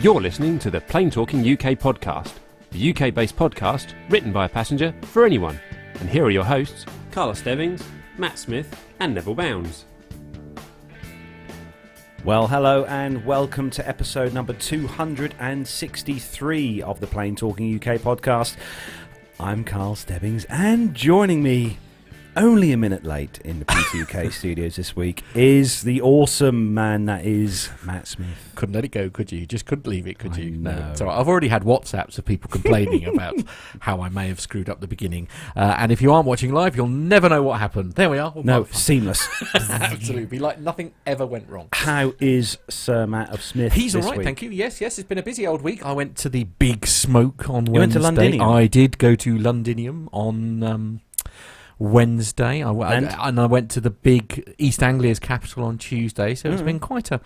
You're listening to the Plane Talking UK podcast, the UK-based podcast written by a passenger for anyone. And here are your hosts, Carla Stebbings, Matt Smith and Neville Bounds. Well, hello and welcome to episode number 263 of the Plane Talking UK podcast. I'm Carl Stebbings, and joining me, only a minute late in the PTUK studios this week, is the awesome man that is Matt Smith. Couldn't let it go, could you? Just couldn't leave it, could you? No. So I've already had WhatsApps of people complaining about how I may have screwed up the beginning. And if you aren't watching live, you'll never know what happened. There we are. No, seamless. Absolutely. Like nothing ever went wrong. How is Sir Matt of Smith? He's all this right, week? thank you. Yes, it's been a busy old week. I went to the Big Smoke on Wednesday. You went to Londinium? I did go to Londinium on Wednesday, and I went to the big East Anglia's capital on Tuesday. So it's been quite a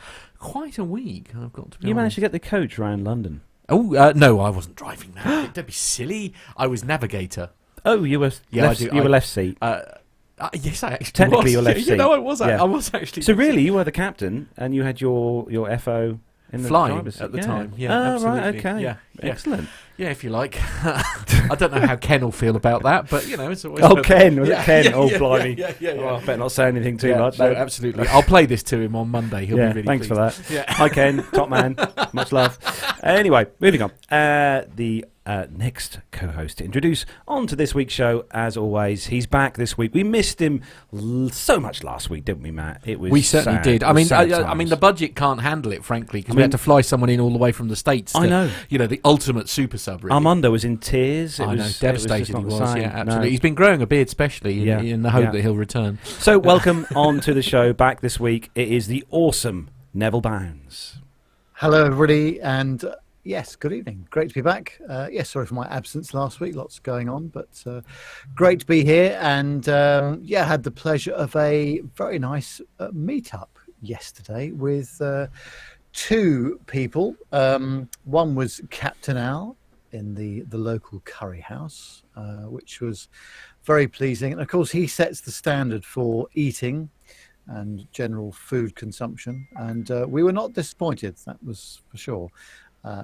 week. I've got to be You honest. managed to get the coach around London? Oh no, I wasn't driving that. Don't be silly. I was navigator. Oh, you were you were left seat. Yes, I actually Technically, was. you're left Yeah, seat. No, I was. Yeah. I was actually. So really, you were the captain, and you had your FO in the flying driver's seat at the yeah. time. Yeah, oh, absolutely. right, okay. Yeah. Excellent. Yeah, if you like. I don't know how Ken will feel about that, but you know, it's always. Oh, Ken, was it Ken? Oh, blimey. Yeah. Oh, I better not say anything too much. No, absolutely. I'll play this to him on Monday. He'll be really thanks pleased. for that. Yeah. Hi, Ken, top man. Much love. Anyway, moving on. The next co-host to introduce onto this week's show, as always, he's back this week. We missed him so much last week, didn't we, Matt? It was we certainly sad. did. It I was mean, sad I mean, times. the budget can't handle it, frankly, because we had to fly someone in all the way from the States. I know. You know, the ultimate super sub. Really. Armando was in tears. I know, devastated he was. Yeah, absolutely. No. He's been growing a beard, especially in the hope that he'll return. So, welcome on to the show. Back this week, it is the awesome Neville Bounds. Hello, everybody, and yes, good evening. Great to be back. Yes, sorry for my absence last week. Lots going on, but great to be here. And had the pleasure of a very nice meet-up yesterday with two people. One was Captain Al in the local curry house, which was very pleasing. And of course, he sets the standard for eating and general food consumption. And we were not disappointed, that was for sure.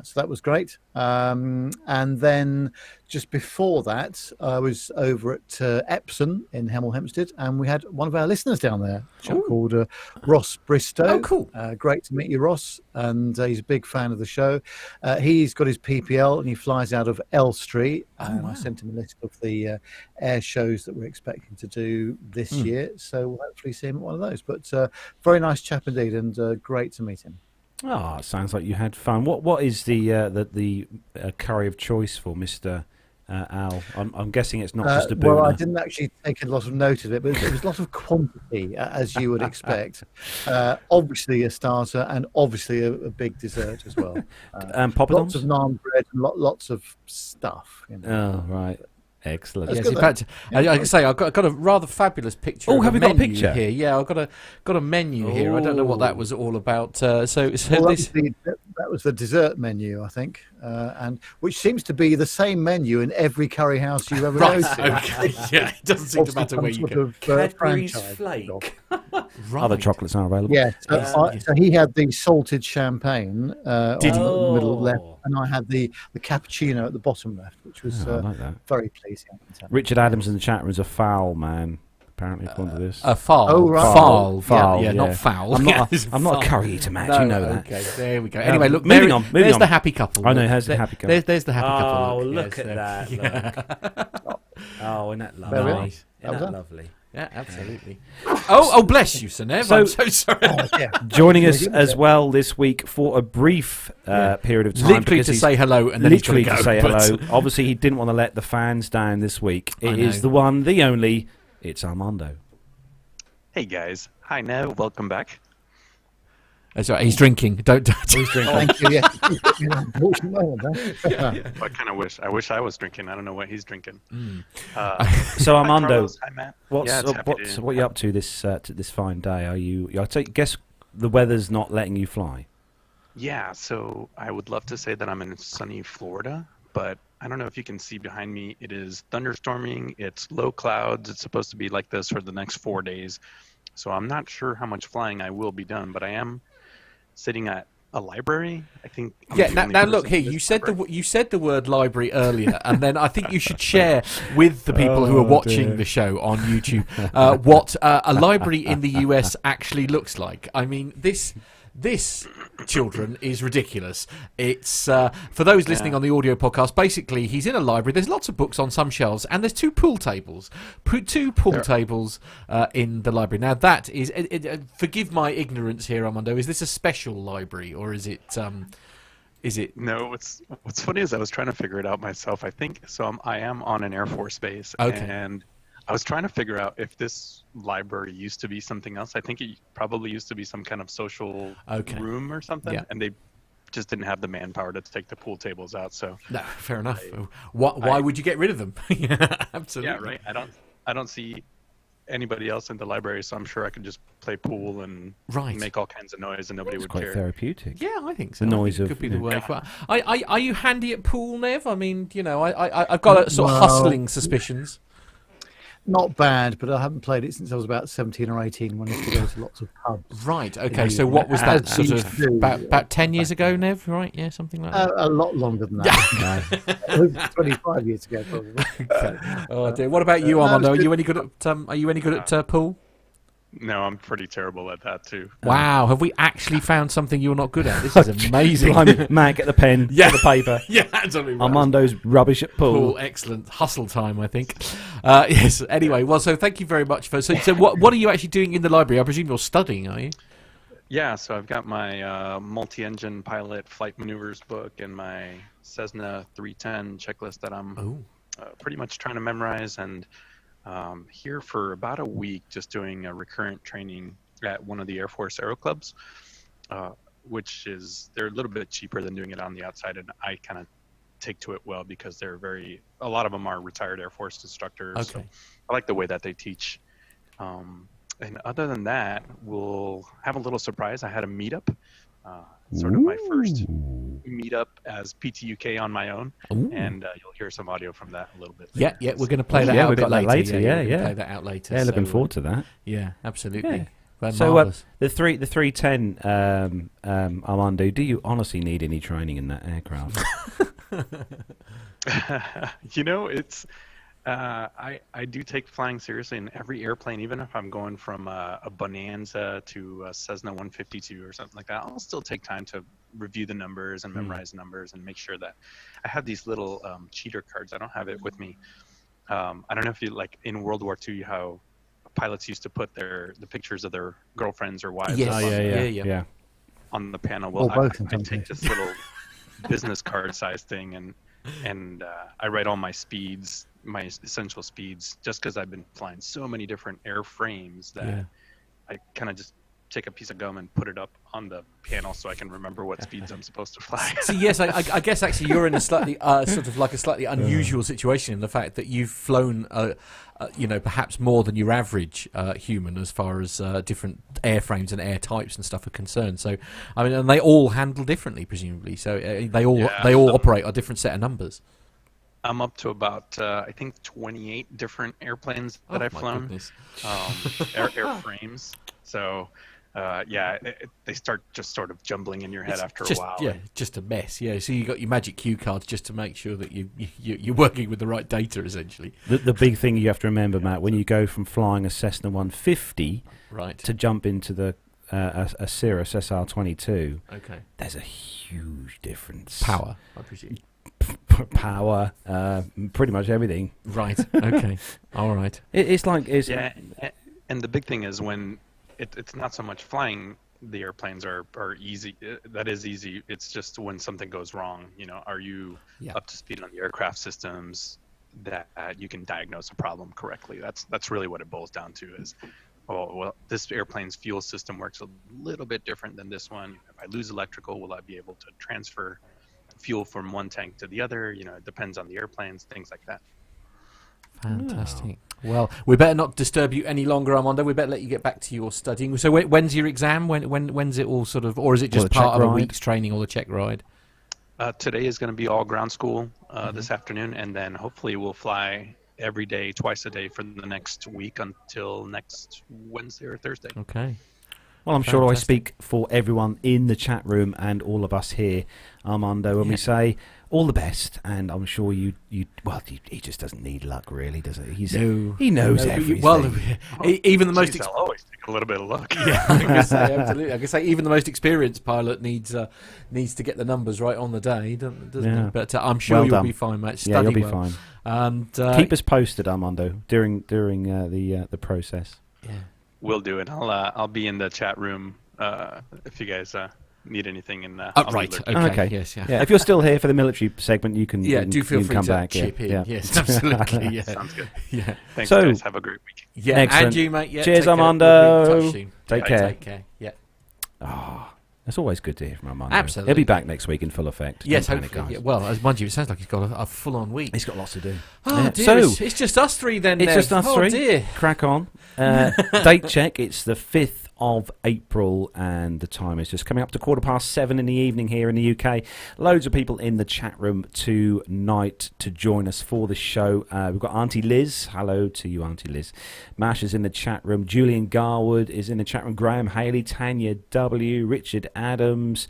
So that was great. And then just before that, I was over at Epsom in Hemel Hempstead, and we had one of our listeners down there, a chap called Ross Bristow. Oh, cool. Great to meet you, Ross. And he's a big fan of the show. He's got his PPL, and he flies out of Elstree. And I sent him a list of the air shows that we're expecting to do this year. So we'll hopefully see him at one of those. But very nice chap indeed, and great to meet him. Oh, it sounds like you had fun. What is the curry of choice for Mr. Al? I'm guessing it's not just a booner. Well, I didn't actually take a lot of note of it, but it was a lot of quantity, as you would expect. Obviously a starter, and obviously a big dessert as well. Poppadoms? Lots of naan bread, and lots of stuff. You know. Oh, right. Excellent. Yes, in fact, I can say I've got a rather fabulous picture. Oh, have we got a picture here? Yeah, I've got a menu here. I don't know what that was all about. So Well, that was the dessert menu, I think, and which seems to be the same menu in every curry house you've ever right. noticed. Okay. Yeah, it doesn't seem to matter where you go. Cadbury's franchise Flake. Right. Other chocolates are available. Yeah, so he had the salted champagne on Did he? the middle left, and I had the cappuccino at the bottom left, which was I like that. very pleasing. Richard Adams in the chat room is a foul man, apparently, according to this. A foul. Oh, right. Foul, Yeah, yeah. not foul. I'm not Foul. a curry eater, Matt. You know that. Okay, there we go. Anyway, look, moving on. There's the happy couple. I know, there's the happy couple. There's the happy couple. Oh, Look, look at that. Look. Oh, isn't that There we are. lovely? Isn't that Well lovely? Yeah, absolutely. Oh, bless you, Sir Nev. I'm so sorry. Joining us as well this week for a brief period of time. Literally to say hello and then literally he's to say hello. Obviously, he didn't want to let the fans down this week. It is the one, the only. It's Armando. Hey guys. Hi, Nev. Welcome back. That's right. He's drinking. Don't. He's drinking. Thank you. Yeah. Unfortunate moment, huh? I kind of wish. I wish I was drinking. I don't know what he's drinking. So Armando, Hi, Carlos. Hi, Matt. what are you up to this fine day? Are you? I guess the weather's not letting you fly. Yeah. So I would love to say that I'm in sunny Florida, but I don't know if you can see behind me. It is thunderstorming. It's low clouds. It's supposed to be like this for the next 4 days. So I'm not sure how much flying I will be done, but I am sitting at A library? I think. Yeah. Now look here. You said the word library earlier, and then I think you should share with the people who are watching the show on YouTube what a library in the US actually looks like. I mean, this children is ridiculous. It's for those listening on the audio podcast. Basically, he's in a library. There's lots of books on some shelves, and there's two pool tables. Tables in the library. Now that is. Forgive my ignorance here, Armando. Is this a special library, or is it? Is it? No. What's funny is I was trying to figure it out myself. I think so. I am on an Air Force base, and I was trying to figure out if this library used to be something else. I think it probably used to be some kind of social room or something, and they just didn't have the manpower to take the pool tables out. So no, fair enough. Why would you get rid of them? Yeah, absolutely. Yeah, right. I don't see anybody else in the library, so I'm sure I could just play pool and make all kinds of noise, and nobody would care. Quite therapeutic. Yeah, I think so. The noise could be the way. Are you handy at pool, Nev? I mean, I've got a sort of hustling suspicions. Not bad, but I haven't played it since I was about 17 or 18 when I used to go to lots of pubs. Right, okay, so what was that, sort of about 10 years ago, Nev, right? Yeah, something like that? A lot longer than that. It was 25 years ago, probably. Okay. Oh, dear. What about you, Armando? Are you any good at pool? No, I'm pretty terrible at that too. Wow, have we actually found something you're not good at? This is amazing. Matt, get the pen, get the paper. Yeah, absolutely. Right. Armando's rubbish at pool. Excellent. Hustle time, I think. Yes, anyway, well, so thank you very much for... So what are you actually doing in the library? I presume you're studying, are you? Yeah, so I've got my multi-engine pilot flight maneuvers book and my Cessna 310 checklist that I'm pretty much trying to memorize, and here for about a week just doing a recurrent training at one of the Air Force Aero Clubs, which is, they're a little bit cheaper than doing it on the outside, and I kind of take to it well because a lot of them are retired Air Force instructors. Okay. So I like the way that they teach. And other than that, we'll have a little surprise. I had a meetup, sort of my first meetup as PTUK on my own, and you'll hear some audio from that a little bit later. Yeah, we're going to play that out a bit later. Yeah. Play that out later. Yeah, looking forward to that. Yeah, absolutely. Yeah. So the 310, Armando, do you honestly need any training in that aircraft? It's I do take flying seriously in every airplane, even if I'm going from a Bonanza to a Cessna 152 or something like that. I'll still take time to review the numbers and memorize numbers and make sure that I have these little cheater cards. I don't have it with me. I don't know if you, like in World War II, how pilots used to put the pictures of their girlfriends or wives on the panel. Well, I take this little business card size thing and I write all my speeds, my essential speeds, just because I've been flying so many different airframes that I kind of just take a piece of gum and put it up on the panel so I can remember what speeds I'm supposed to fly. So yes, I guess actually you're in a slightly slightly unusual situation in the fact that you've flown, perhaps more than your average human as far as different airframes and air types and stuff are concerned. So I mean, and they all handle differently, presumably. So they all operate on a different set of numbers. I'm up to about I think 28 different airplanes that I've flown, airframes. So. They start just sort of jumbling in your head after a while. Yeah, just a mess. Yeah, so you got your magic cue cards just to make sure that you're working with the right data, essentially. The big thing you have to remember, Matt, when you go from flying a Cessna 150 to jump into the a Cirrus SR-22, there's a huge difference. Power, I presume. Power, pretty much everything. Right. Okay. All right. And the big thing is when. It's not so much flying the airplanes are easy. That is easy. It's just when something goes wrong, are you up to speed on the aircraft systems that you can diagnose a problem correctly? That's really what it boils down to is, this airplane's fuel system works a little bit different than this one. If I lose electrical, will I be able to transfer fuel from one tank to the other? It depends on the airplanes, things like that. Fantastic. Well, we better not disturb you any longer, Armando. We better let you get back to your studying. So when's your exam? When's it all sort of, or is it just part of a week's training or the check ride? Today is going to be all ground school this afternoon, and then hopefully we'll fly every day, twice a day for the next week until next Wednesday or Thursday. Okay. Well, I'm sure I Fantastic. speak for everyone in the chat room and all of us here, Armando, when we say all the best. And I'm sure he just doesn't need luck, really, does he? He knows everything. Well, even the most. I'll always take a little bit of luck. Yeah, I can say absolutely. I can say even the most experienced pilot needs to get the numbers right on the day, doesn't Yeah. he? But I'm sure Well you'll done. be fine, mate. Yeah, you'll Study be well. fine. And Keep us posted, Armando, during the process. Yeah. We'll do it. I'll be in the chat room if you guys need anything. And I'll be Right. lurking. Okay. Yes. Yeah. Yeah, if you're still here for the military segment, you can. Yeah. you Do can, feel you can free come to back. chip in. Yeah. Yes. Absolutely. Yeah. Sounds good. Yeah. Thanks, So- guys. Have a great week. Yeah. Excellent. And you, mate. Yeah. Cheers, take care. Armando. We'll be in touch soon. Take Yeah, care. Take care. Yeah. Oh, it's always good to hear from Armando. Absolutely. He'll be back next week in full effect. Yes. Don't panic, Hopefully. guys. Yeah. Well, as mind you, it sounds like he's got a full-on week. He's got lots to do. Oh Yeah. dear. So It's just us three then. it's Nev. just us Oh, three. dear. Crack on. Date check. It's the 5th of April, and the time is just coming up to 7:15 in the evening here in the UK. Loads of people in the chat room tonight to join us for the show. We've got Auntie Liz. Hello to you, Auntie Liz. Mash is in the chat room. Julian Garwood is in the chat room. Graham Haley, Tanya W, Richard Adams.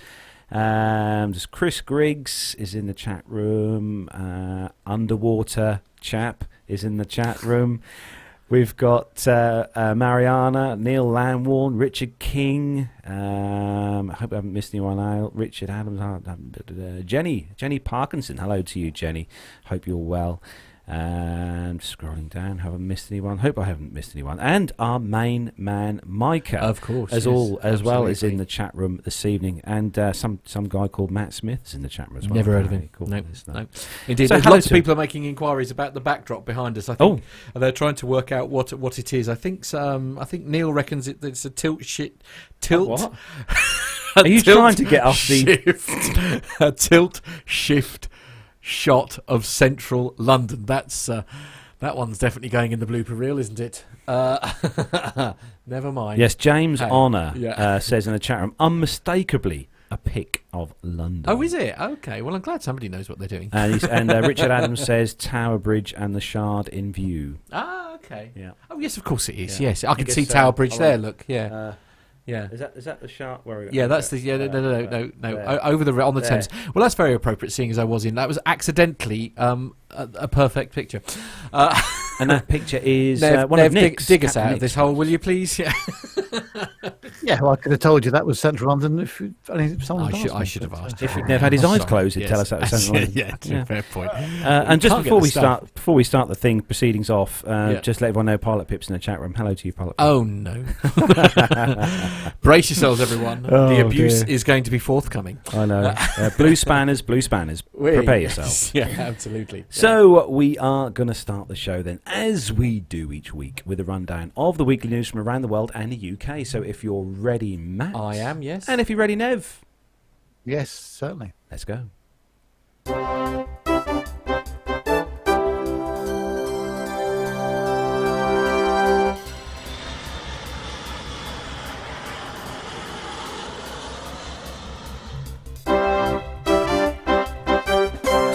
Just Chris Griggs is in the chat room. Underwater chap is in the chat room. We've got Mariana, Neil Lamworn, Richard King. I hope I haven't missed anyone out. Richard Adams, Jenny Parkinson. Hello to you, Jenny. Hope you're well. Scrolling down, haven't missed anyone. Hope I haven't missed anyone. And our main man, Micah, Of course. as yes, well is in absolutely. the chat room this evening. And some guy called Matt Smith is in the chat room as well. Never heard of him. Very cool. No, It's no. nice. Indeed, So there's hello lots of to- people are making inquiries about the backdrop behind us. I think they're trying to work out what it is. I think Neil reckons it's a tilt. What? Are you trying to get off the... shift, a tilt shift shot of central London? That's that one's definitely going in the blooper reel, isn't it? Never mind. Yes, James Hey, Honor yeah. says in the chat room, unmistakably a pic of London. Oh, is it? Okay. Well, I'm glad somebody knows what they're doing. And Richard Adams says Tower Bridge and the Shard in view. Ah, okay. Yeah. Oh, yes, of course it is. Yeah. Yes, I can guess, see Tower Bridge hold there. on. Look, yeah, yeah. Is that the Shard? Where are we Yeah, that's the no. Over the on the There. Thames. Well, that's very appropriate, seeing as I was in. That was accidentally a perfect picture. And that picture is Nev, one of Nick's. dig us Captain out of Nick's this hole, photos. will you please? Yeah. Yeah, well, I could have told you that was Central London if only someone had asked I me, should have but, asked. If Nev had his eyes Sorry, closed, he'd yes. tell us that was Central London. Yeah, fair point. And just Can't get before the we stuff. start the thing proceedings off, just let everyone know Pilot Pip's in the chat room. Hello to you, Pilot Pip. Oh no! Brace yourselves, everyone. Oh, the abuse dear. is going to be forthcoming. I know. Blue spanners. Prepare yourself. Yeah, absolutely. So we are going to start the show then, as we do each week, with a rundown of the weekly news from around the world and the UK. So if you're ready, Matt. I am. Yes. And if you're ready, Nev. yes, certainly. Let's go.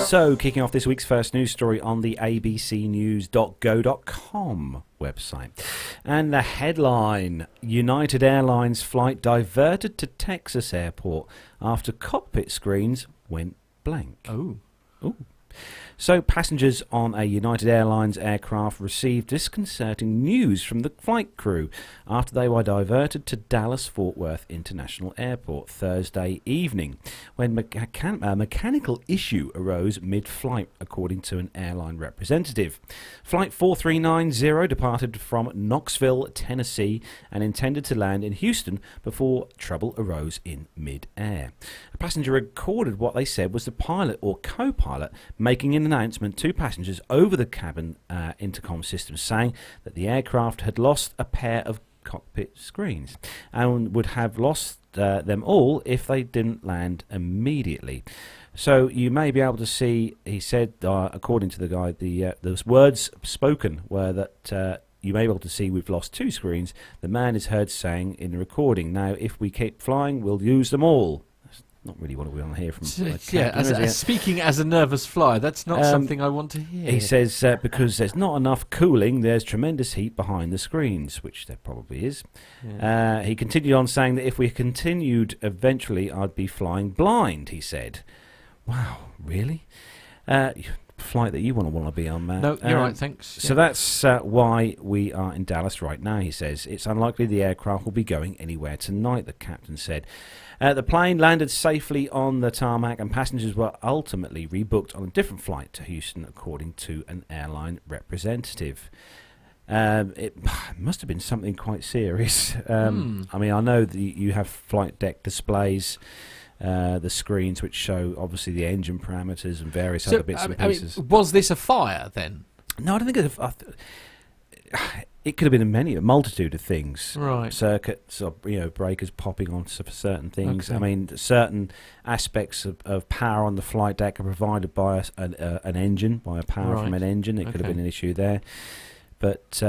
So, kicking off this week's first news story on the abcnews.go.com website. And the headline, United Airlines flight diverted to Texas airport after cockpit screens went blank. Oh. Ooh. So passengers on a United Airlines aircraft received disconcerting news from the flight crew after they were diverted to Dallas-Fort Worth International Airport Thursday evening when a mechanical issue arose mid-flight, according to an airline representative. Flight 4390 departed from Knoxville, Tennessee, and intended to land in Houston before trouble arose in mid-air. A passenger recorded what they said was the pilot or co-pilot making an announcement to passengers over the cabin intercom system, saying that the aircraft had lost a pair of cockpit screens and would have lost them all if they didn't land immediately. So you may be able to see, he said, according to the guy, the words spoken were that you may be able to see we've lost 2 screens. The man is heard saying in the recording, now if we keep flying, we'll use them all. not really what we want to hear from. Speaking as a nervous flyer, that's not something I want to hear. He says because there's not enough cooling, there's tremendous heat behind the screens, which there probably is. Yeah. He continued on saying that if we continued, eventually I'd be flying blind. He said, "Wow, really? Flight that you want to be on, Matt?" No, you're right, thanks. So that's why we are in Dallas right now, he says. It's unlikely the aircraft will be going anywhere tonight, the captain said. The plane landed safely on the tarmac and passengers were ultimately rebooked on a different flight to Houston, according to an airline representative. It must have been something quite serious. I mean, I know that you have flight deck displays, the screens which show obviously the engine parameters and various other bits and pieces. Was this a fire then? No, I don't think it could have been a multitude of things. Right. Circuits, or, breakers popping on for certain things. Okay. I mean, certain aspects of power on the flight deck are provided by an engine, by a power from an engine. It could have been an issue there. But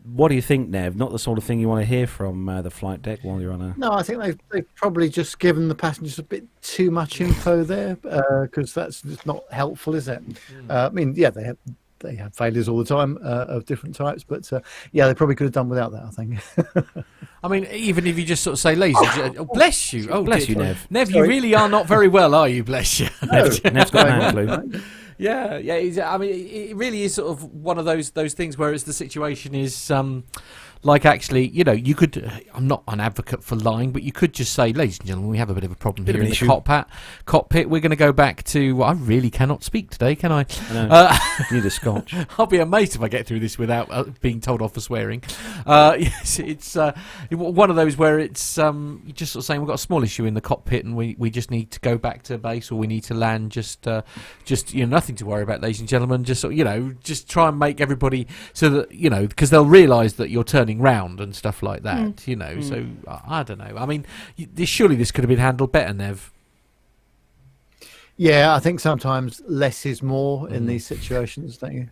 what do you think, Nev? Not the sort of thing you want to hear from the flight deck while you're on a... No, I think they've probably just given the passengers a bit too much info there, because that's just not helpful, is it? I mean, yeah, they have failures all the time of different types, but they probably could have done without that, I think. I mean, even if you just sort of say, "Ladies, bless you." Oh, bless you, Nev. Nev, you really are not very well, are you? Bless you. Nev's got an flu. Yeah. I mean, it really is sort of one of those things where the situation is like, actually, you could. I'm not an advocate for lying, but you could just say, "Ladies and gentlemen, we have a bit of a problem here in the cockpit. We're going to go back to." I really cannot speak today, can I? You need a scotch. I'll be amazed if I get through this without being told off for swearing. Yes, it's one of those where it's you're just sort of saying we've got a small issue in the cockpit and we just need to go back to base, or we need to land. Just nothing to worry about, ladies and gentlemen. Just just try and make everybody so that because they'll realise that you're turning round and stuff like that. So I don't know. I mean, surely this could have been handled better, Nev. Yeah, I think sometimes less is more in these situations, don't you?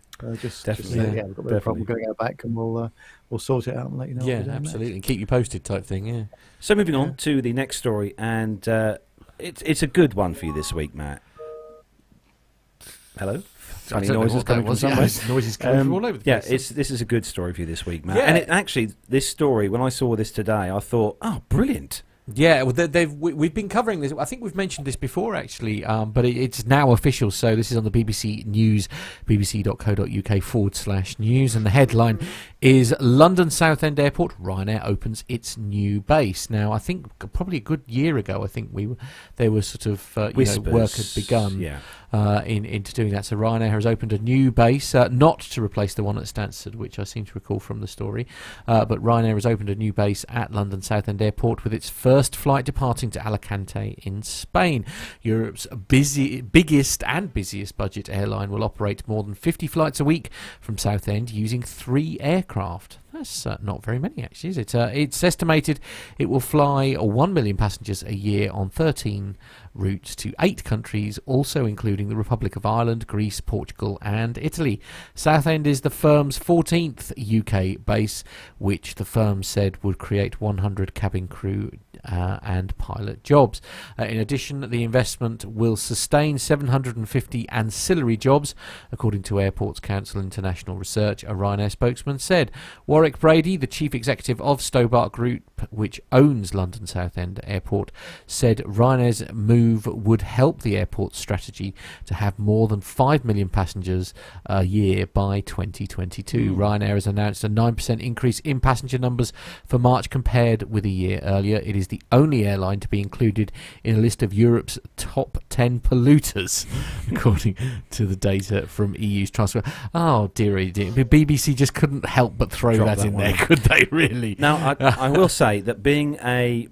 Definitely. We've got a bit of a problem. We're going to go back and we'll sort it out and let you know. Yeah, absolutely. And keep you posted, type thing. Yeah. So moving on to the next story, and it's a good one for you this week, Matt. Hello. Funny noises coming from somewhere. Noises coming from all over the place. This is a good story for you this week, Matt. Yeah. And this story, when I saw this today, I thought, oh, brilliant. Yeah, well, we've been covering this. I think we've mentioned this before, actually, but it's now official. So this is on the BBC News, bbc.co.uk/news, and the headline is London Southend Airport, Ryanair opens its new base. Now, I think probably a good year ago, I think there was sort of work had begun. Yeah. Into doing that. So Ryanair has opened a new base, not to replace the one at Stansted, which I seem to recall from the story, but Ryanair has opened a new base at London Southend Airport with its first flight departing to Alicante in Spain. Europe's biggest and busiest budget airline will operate more than 50 flights a week from Southend using 3 aircraft. That's not very many, actually, is it? It's estimated it will fly 1 million passengers a year on 13 routes to 8 countries, also including the Republic of Ireland, Greece, Portugal and Italy. Southend is the firm's 14th UK base, which the firm said would create 100 cabin crew and pilot jobs. In addition, the investment will sustain 750 ancillary jobs, according to Airports Council International Research, a Ryanair spokesman said. Warwick Brady, the chief executive of Stobart Group, which owns London Southend Airport, said Ryanair's move would help the airport's strategy to have more than 5 million passengers a year by 2022. Ryanair has announced a 9% increase in passenger numbers for March compared with a year earlier. It is the only airline to be included in a list of Europe's top 10 polluters, according to the data from EU's Transport. Oh, dearie. BBC just couldn't help but throw that in there, could they, really? Now, I will say that being a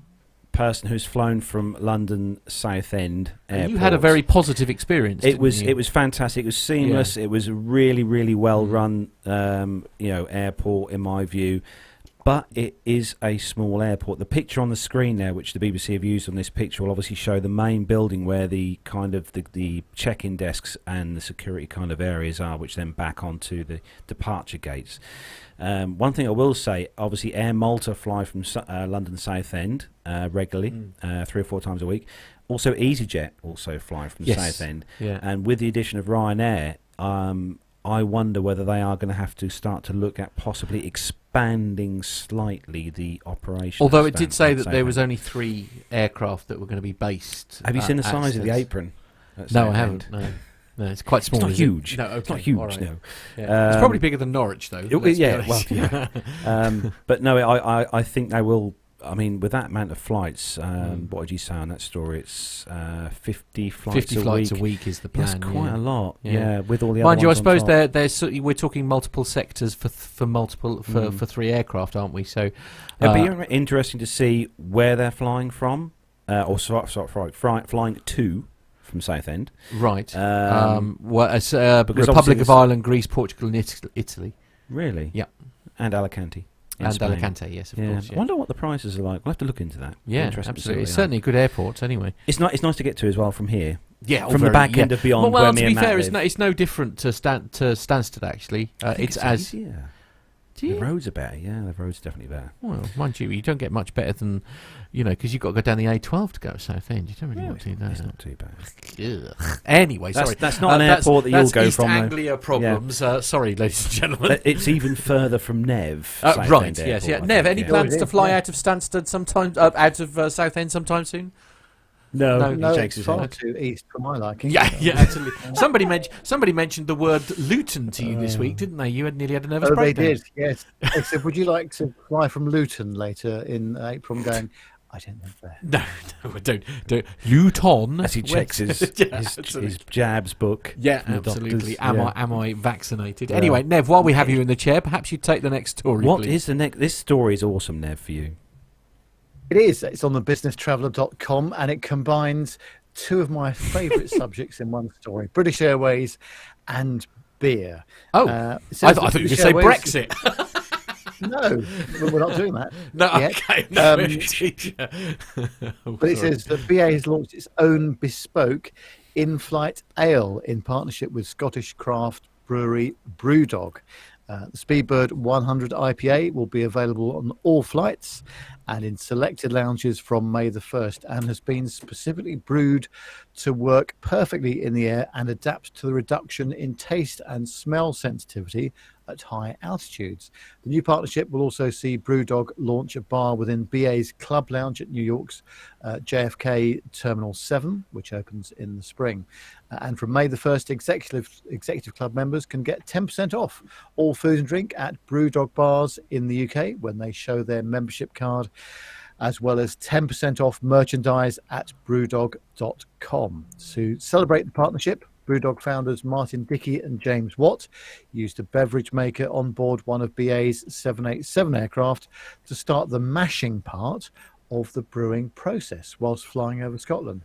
person who's flown from London Southend Airport, you had a very positive experience. It was fantastic. It was seamless. Yeah. It was a really, really well run airport in my view. but it is a small airport. The picture on the screen there, which the BBC have used on this picture, will obviously show the main building where the kind of the check-in desks and the security kind of areas are, which then back onto the departure gates. One thing I will say, obviously Air Malta fly from London Southend regularly, 3 or 4 times a week. Also EasyJet also fly from Southend. Yeah. And with the addition of Ryanair, I wonder whether they are going to have to start to look at possibly expanding slightly the operation. Although it did say that there was only 3 aircraft that were going to be based. Have you seen the size of the apron? No, I haven't. No, it's quite small. It's not huge. No, okay. It's not huge. Right. No. Yeah. It's probably bigger than Norwich, though. But no, I think they will. I mean, with that amount of flights, what did you say on that story? It's 50 flights 50 flights a week is the plan. That's quite a lot. Yeah. Yeah, with all the Mind other you, I ones suppose on top. we're talking multiple sectors for 3 aircraft, aren't we? So it'd be interesting to see where they're flying from, flying to from Southend. Right. Because Republic of Ireland, Greece, Portugal, and Italy. Really? Yeah. And Alicante. And Spain. Alicante, yes, of course. I wonder what the prices are like. We'll have to look into that. Yeah, absolutely. It's certainly a good airport, anyway. It's nice to get to as well from here. Yeah, from the back end of Beyond. Well, where to me be and Matt fair, live. it's no different to Stansted, actually. It's as easier. Do you? The roads are better. Yeah, the roads are definitely better. Well, mind you don't get much better than, because you've got to go down the A12 to go to Southend. You don't really want to do that. It's not too bad. Ugh. Anyway, sorry. That's not an airport that you'll go East from. Anglia problems. Yeah. Sorry, ladies and gentlemen. It's even further from Nev. Right, yes. Yeah. Nev, any plans to fly yeah. out of Stansted sometime, out of Southend sometime soon? No, No, he shakes it's his far head. too east for my liking. Yeah, absolutely. Somebody mentioned the word Luton to you this week, didn't they? You nearly had a nervous Oh, breakdown. they did, yes. They said, would you like to fly from Luton later in April? I'm going, I don't live there. No, don't. Luton. As he checks his jabs book. Yeah, from the absolutely. doctors. Am I vaccinated? Yeah. Anyway, Nev, while we have you in the chair, perhaps you take the next story, What please. is the next? This story is awesome, Nev, for you. It is. It's on the businesstraveller.com and it combines 2 of my favourite subjects in one story, British Airways and beer. Oh, I I thought you were going to say Brexit. No, we're not doing that. No, yet. okay. No, But it says that BA has launched its own bespoke in-flight ale in partnership with Scottish craft brewery Brewdog. The Speedbird 100 IPA will be available on all flights and in selected lounges from May the 1st and has been specifically brewed to work perfectly in the air and adapt to the reduction in taste and smell sensitivity at high altitudes. The new partnership will also see Brewdog launch a bar within BA's Club Lounge at New York's JFK Terminal 7, which opens in the spring. And from May the 1st, executive club members can get 10% off all food and drink at Brewdog bars in the UK when they show their membership card, as well as 10% off merchandise at brewdog.com. To celebrate the partnership, Brewdog founders Martin Dickey and James Watt used a beverage maker on board one of BA's 787 aircraft to start the mashing part of the brewing process whilst flying over Scotland.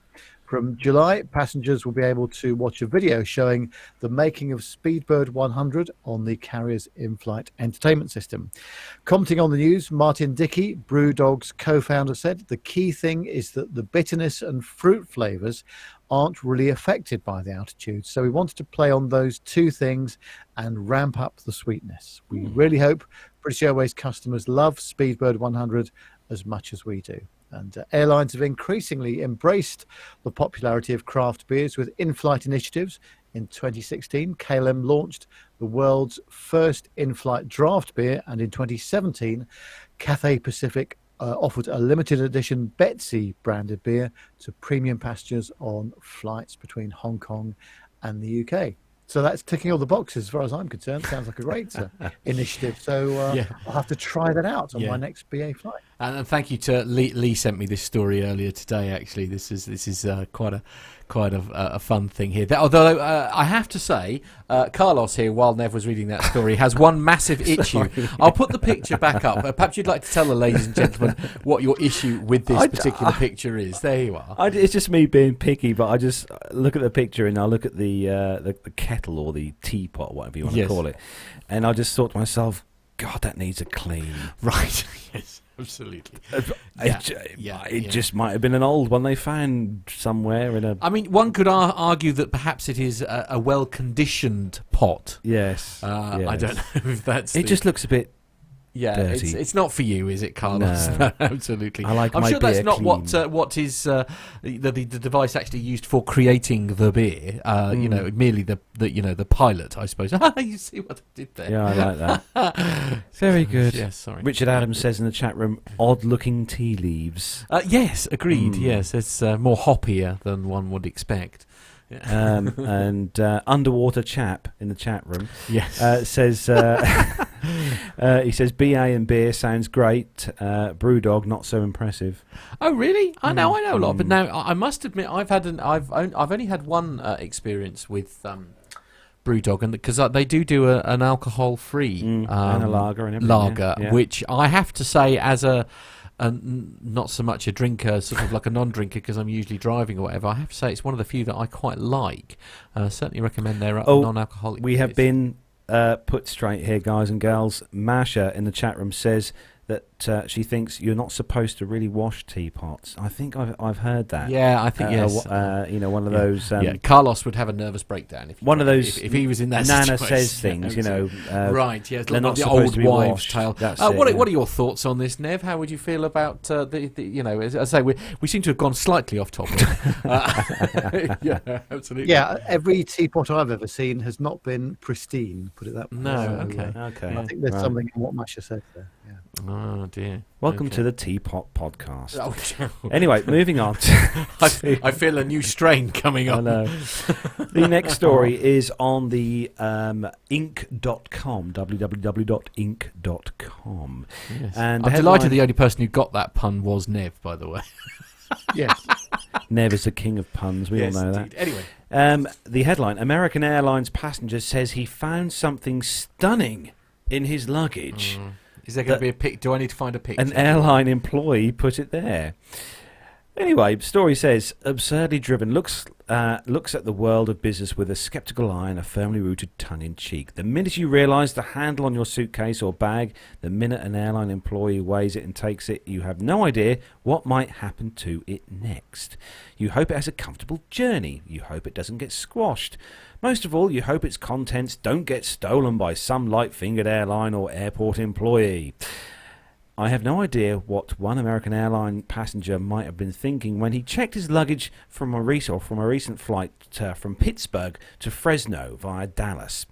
From July, passengers will be able to watch a video showing the making of Speedbird 100 on the carrier's in-flight entertainment system. Commenting on the news, Martin Dickey, Brewdog's co-founder, said the key thing is that the bitterness and fruit flavours aren't really affected by the altitude. So we wanted to play on those 2 things and ramp up the sweetness. We really hope British Airways customers love Speedbird 100 as much as we do. And airlines have increasingly embraced the popularity of craft beers with in-flight initiatives. In 2016, KLM launched the world's first in-flight draft beer, and in 2017, Cathay Pacific offered a limited edition Betsy branded beer to premium passengers on flights between Hong Kong and the UK. So that's ticking all the boxes as far as I'm concerned. Sounds like a great initiative. So I'll have to try that out on my next BA flight. And thank you to Lee. Lee sent me this story earlier today. Actually, this is quite a fun thing here. Although I have to say, Carlos here, while Nev was reading that story, has one massive issue. I'll put the picture back up. Perhaps you'd like to tell the ladies and gentlemen what your issue with this particular picture is. There you are. It's just me being picky, but I just look at the picture and I look at the kettle or the teapot, whatever you want to call it, and I just thought to myself, God, that needs a clean. Right. Yes. Absolutely. It just might have been an old one they found somewhere in a. I mean, one could argue that perhaps it is a well-conditioned pot. Yes. I don't know if that's. It just looks a bit. Yeah, dirty. it's not for you, is it, Carlos? No. Absolutely. I like I'm my sure that's beer not clean. what is the device actually used for creating the beer. You know, merely the pilot, I suppose. You see what I did there? Yeah, I like that. Very good. Yes, sorry. Richard Adams says in the chat room, odd-looking tea leaves. Yes, agreed. Yes, it's more hoppier than one would expect. And Underwater Chap in the chat room says he says BA and beer sounds great. Brewdog not so impressive. Oh really? I know a lot, but now I must admit I've only had one experience with Brewdog, and because they do an alcohol-free And a lager and everything. which I have to say as a not so much a drinker, sort of like a non-drinker, because I'm usually driving or whatever. I have to say it's one of the few that I quite like. Certainly recommend their non-alcoholic. We have been put straight here, guys and girls. Masha in the chat room says that she thinks you're not supposed to really wash teapots. I think I've heard that. Yeah, I think yes. One of those. Carlos would have a nervous breakdown if he was in that Nana situation. says things, right? Yes, they're not the supposed old to be wives' washed. tale. That's what it, are your thoughts on this, Nev? How would you feel about as I say, we seem to have gone slightly off topic. Yeah, absolutely. Yeah, every teapot I've ever seen has not been pristine. Put it that way. No, So, Okay. I think there's something in what Masha said there. Yeah. Oh dear. Welcome to the Teapot Podcast. Oh, Anyway, moving on. I feel a new strain coming I on. know. The next story is on the ink.com, www.ink.com. Yes. And I'm delighted the only person who got that pun was Nev, by the way. Yes. Nev is the king of puns. We all know that. Indeed. Anyway. The headline, American Airlines passenger says he found something stunning in his luggage. Is there going to be a pic? Do I need to find a picture? An airline employee put it there. Anyway, story says, absurdly driven, looks at the world of business with a sceptical eye and a firmly rooted tongue-in-cheek. The minute you realise the handle on your suitcase or bag, the minute an airline employee weighs it and takes it, you have no idea what might happen to it next. You hope it has a comfortable journey. You hope it doesn't get squashed. Most of all, you hope its contents don't get stolen by some light-fingered airline or airport employee. I have no idea what one American airline passenger might have been thinking when he checked his luggage from a recent flight from Pittsburgh to Fresno via Dallas.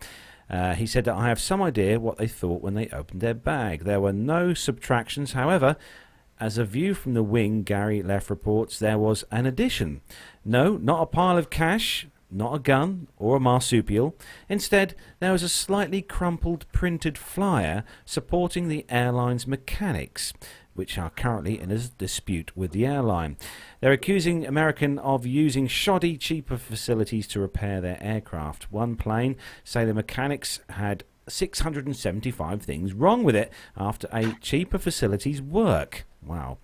He said that I have some idea what they thought when they opened their bag. There were no subtractions, however. As a view from the wing, Gary Leff reports, there was an addition. No, not a pile of cash, not a gun or a marsupial. Instead, there was a slightly crumpled printed flyer supporting the airline's mechanics, which are currently in a dispute with the airline. They're accusing American of using shoddy, cheaper facilities to repair their aircraft. One plane say the mechanics had 675 things wrong with it after a cheaper facility's work. Wow.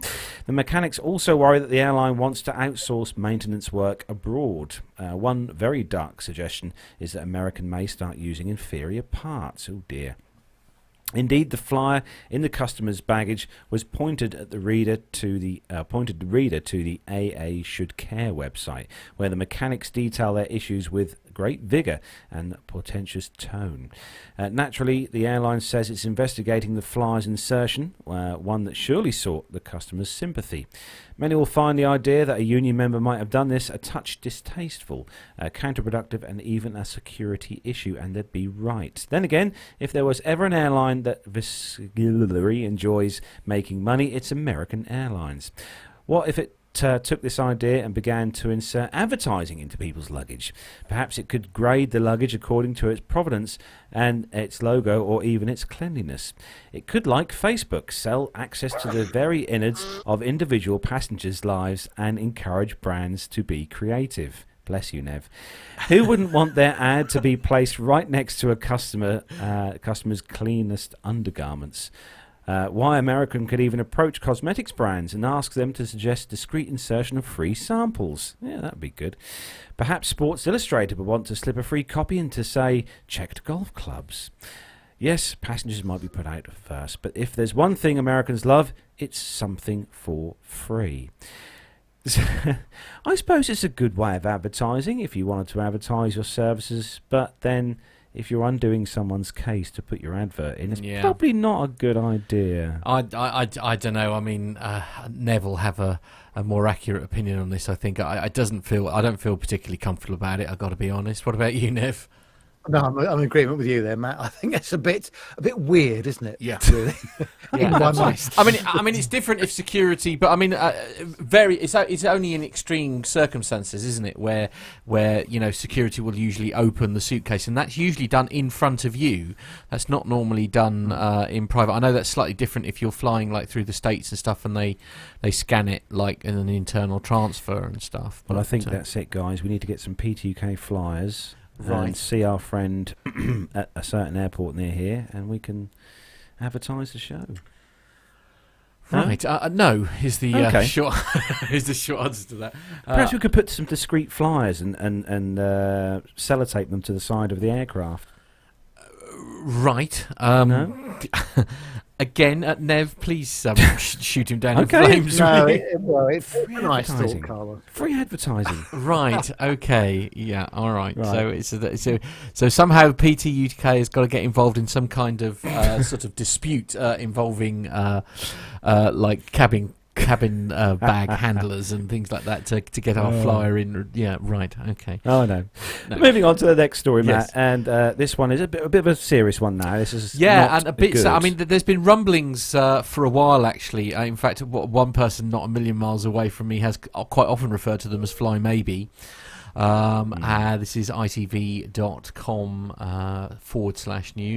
The mechanics also worry that the airline wants to outsource maintenance work abroad. One very dark suggestion is that American may start using inferior parts. Oh dear. Indeed, the flyer in the customer's baggage was pointed the reader to the AA Should Care website, where the mechanics detail their issues with great vigour and portentous tone. Naturally, the airline says it's investigating the flyer's insertion, one that surely sought the customer's sympathy. Many will find the idea that a union member might have done this a touch distasteful, counterproductive, and even a security issue, and they'd be right. Then again, if there was ever an airline that viscerally enjoys making money, it's American Airlines. What if it took this idea and began to insert advertising into people's luggage? Perhaps it could grade the luggage according to its provenance and its logo, or even its cleanliness. It could, like Facebook, sell access to the very innards of individual passengers' lives and encourage brands to be creative. Bless you, Nev. Who wouldn't want their ad to be placed right next to a customer's cleanest undergarments? Why American could even approach cosmetics brands and ask them to suggest discreet insertion of free samples. Yeah, that would be good. Perhaps Sports Illustrated would want to slip a free copy into, say, checked golf clubs. Yes, passengers might be put out at first, but if there's one thing Americans love, it's something for free. I suppose it's a good way of advertising if you wanted to advertise your services, but then if you're undoing someone's case to put your advert in, it's probably not a good idea. I don't know. I mean, Nev will have a more accurate opinion on this. I think I don't feel particularly comfortable about it. I've got to be honest. What about you, Nev? No, I'm in agreement with you there, Matt. I think it's a bit weird, isn't it? Yeah, really. I mean, it's different if security, but I mean, it's only in extreme circumstances, isn't it? Where security will usually open the suitcase, and that's usually done in front of you. That's not normally done in private. I know that's slightly different if you're flying like through the States and stuff, and they scan it like in an internal transfer and stuff. Well, I think that's it, guys. We need to get some PTUK flyers. Right. And see our friend at a certain airport near here, and we can advertise the show. Right. No is the short answer to that. Perhaps we could put some discreet flyers and sellotape them to the side of the aircraft. Right. No? Again, Nev, please shoot him down in flames. No, it's a nice thought, Carlos. Free advertising. Right. Okay. Yeah. All right. So somehow PT UK has got to get involved in some kind of sort of dispute involving like cabin bag handlers and things like that to get our flyer in. Yeah, right. Okay. Oh no. Moving on to the next story, Matt, and this one is a bit of a serious one now. This is and a bit. Good. I mean, there's been rumblings for a while actually. In fact, one person not a million miles away from me has quite often referred to them as Fly Maybe. This is itv.com/news,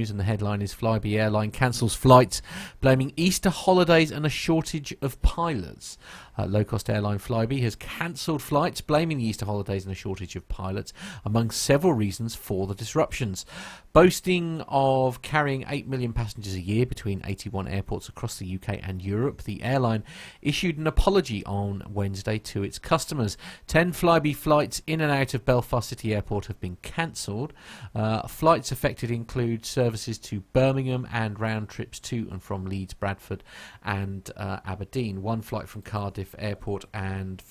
and the headline is Flybe Airline cancels flights, blaming Easter holidays and a shortage of pilots. Low-cost airline Flybe has cancelled flights, blaming the Easter holidays and a shortage of pilots, among several reasons for the disruptions. Boasting of carrying 8 million passengers a year between 81 airports across the UK and Europe, the airline issued an apology on Wednesday to its customers. 10 Flybe flights in and out of Belfast City Airport have been cancelled. Flights affected include services to Birmingham and round trips to and from Leeds, Bradford and Aberdeen. One flight from Cardiff Airport and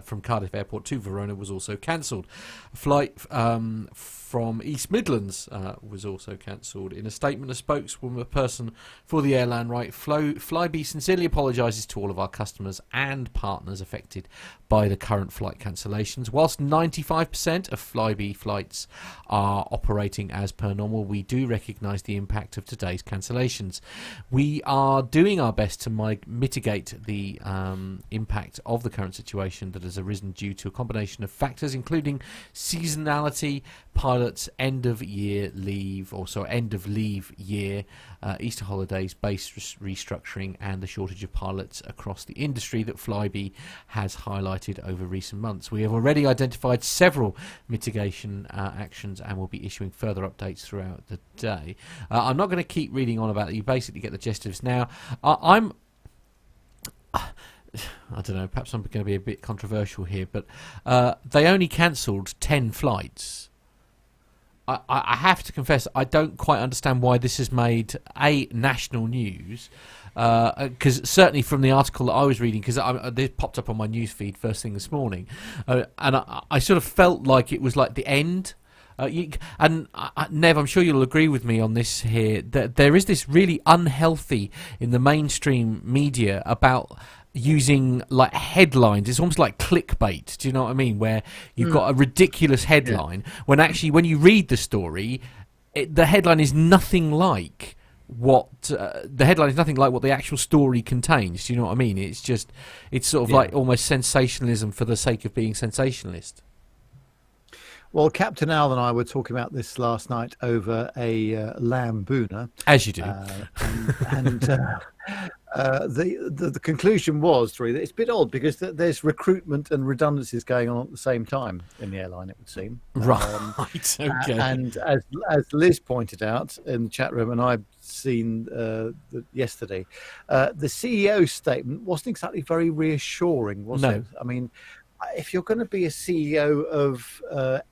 from Cardiff Airport to Verona was also cancelled. A flight from East Midlands was also cancelled. In a statement, a spokesperson for the airline Flybe sincerely apologises to all of our customers and partners affected by the current flight cancellations. Whilst 95% of Flybe flights are operating as per normal, we do recognise the impact of today's cancellations. We are doing our best to mitigate the impact of the current situation that has arisen due to a combination of factors, including seasonality, pilots' end of leave year, Easter holidays, base restructuring, and the shortage of pilots across the industry that Flybe has highlighted over recent months. We have already identified several mitigation actions and will be issuing further updates throughout the day. I'm not going to keep reading on about it. You basically get the gist of this. Now, I don't know, perhaps I'm going to be a bit controversial here, but they only cancelled 10 flights. I have to confess, I don't quite understand why this has made national news. Because certainly from the article that I was reading, because this popped up on my news feed first thing this morning, and I sort of felt like it was like the end. Nev, I'm sure you'll agree with me on this here, that there is this really unhealthy in the mainstream media about using like headlines. It's almost like clickbait, do you know what I mean, where you've got a ridiculous headline when actually when you read the story, the headline is nothing like what the actual story contains. Do you know what I mean? It's sort of like almost sensationalism for the sake of being sensationalist. Well, Captain Al and I were talking about this last night over a lamb booner. As you do. The conclusion was really that it's a bit odd because there's recruitment and redundancies going on at the same time in the airline, it would seem. Right. Okay. And as Liz pointed out in the chat room, and I've seen yesterday, the CEO's statement wasn't exactly very reassuring, was it? I mean, if you're going to be a CEO of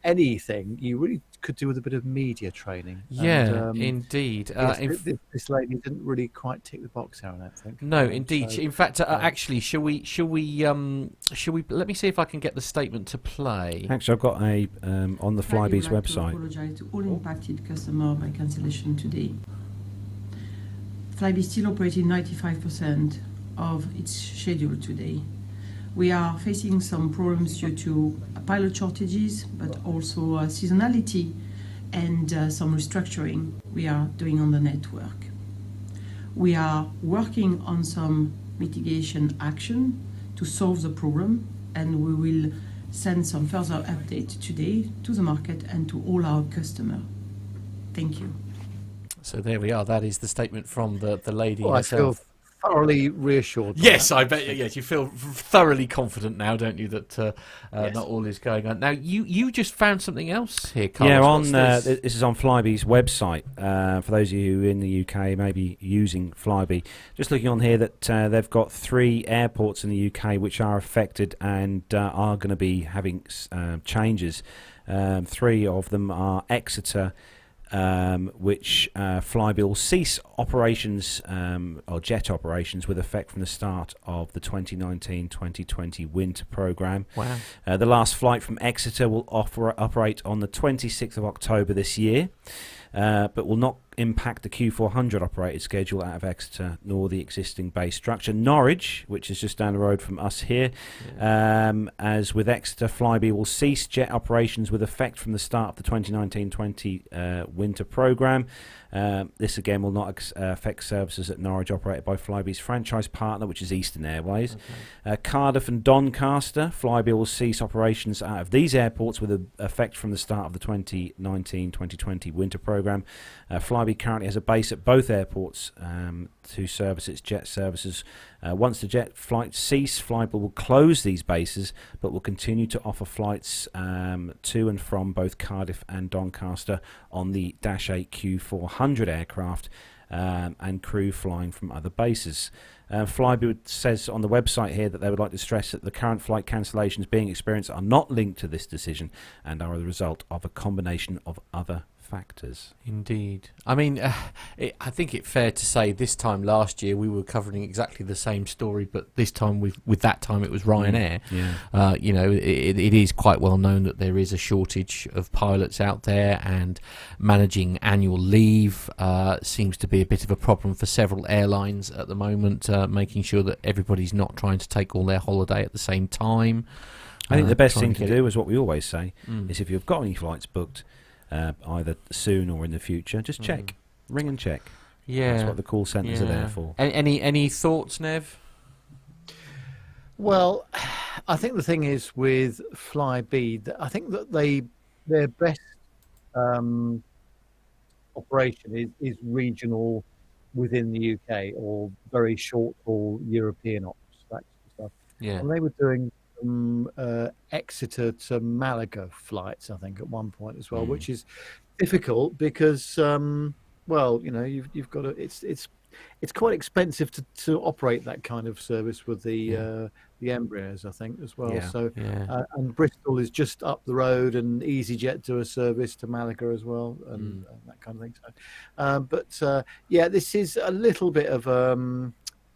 anything, you really could do with a bit of media training. Yeah, And, indeed. yes, this lady didn't really quite tick the box here, I don't think. No, indeed. So, In fact, actually, shall we? Let me see if I can get the statement to play. Actually, I've got a on the Flybe's website. I would like to apologize to all impacted customers by cancellation today. Flybe is still operating 95% of its schedule today. We are facing some problems due to pilot shortages, but also seasonality and some restructuring we are doing on the network. We are working on some mitigation action to solve the problem, and we will send some further update today to the market and to all our customers. Thank you. So there we are. That is the statement from the lady well, I feel herself. thoroughly reassured. by Yes, that. I bet. Yes, you feel thoroughly confident now, don't you, that Yes. not all is going on. Now, you just found something else here, Carlos. Yeah, What's this is on Flybe's website. For those of you in the UK, maybe using Flybe, just looking on here that they've got 3 airports in the UK which are affected and are going to be having changes. 3 of them are Exeter, which Flybe will cease operations or jet operations with effect from the start of the 2019-2020 winter programme. Wow. The last flight from Exeter will operate on the 26th of October this year, but will not impact the Q400 operated schedule out of Exeter nor the existing base structure. Norwich, which is just down the road from us here, as with Exeter, Flybe will cease jet operations with effect from the start of the 2019-20 winter programme. This again will not affect services at Norwich operated by Flybe's franchise partner, which is Eastern Airways. Okay. Cardiff and Doncaster, Flybe will cease operations out of these airports with effect from the start of the 2019-2020 winter programme. Flybe currently has a base at both airports to service its jet services. Once the jet flights cease, Flybe will close these bases, but will continue to offer flights to and from both Cardiff and Doncaster on the Dash 8 Q400 aircraft and crew flying from other bases. Flybe says on the website here that they would like to stress that the current flight cancellations being experienced are not linked to this decision and are the result of a combination of other factors. Indeed. I mean, I think it's fair to say this time last year we were covering exactly the same story, but this time with that time it was Ryanair. Yeah. You know, it is quite well known that there is a shortage of pilots out there, and managing annual leave seems to be a bit of a problem for several airlines at the moment, making sure that everybody's not trying to take all their holiday at the same time. I think the best thing trying to do is what we always say, is if you've got any flights booked, either soon or in the future, just check. Ring and check. Yeah. That's what the call centres are there for. Any thoughts, Nev? Well, I think the thing is with Flybe, that I think that their best operation is regional within the UK or very short haul European ops, that sort of stuff. Yeah. And they were doing Exeter to Malaga flights, I think, at one point as well, which is difficult because, well, you know, you've got to. It's quite expensive to operate that kind of service with the Embraers, I think, as well. Yeah. So, Yeah. and Bristol is just up the road, and EasyJet do a service to Malaga as well, and that kind of thing. So, but yeah, this is a little bit of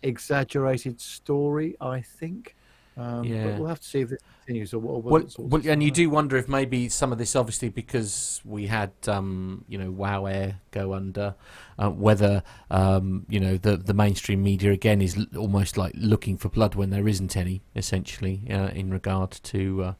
exaggerated story, I think. But we'll have to see if this continues or what. Well, and you do wonder if maybe some of this, obviously, because we had, you know, WoW Air go under, whether, you know, the mainstream media again is almost like looking for blood when there isn't any, essentially, in regard to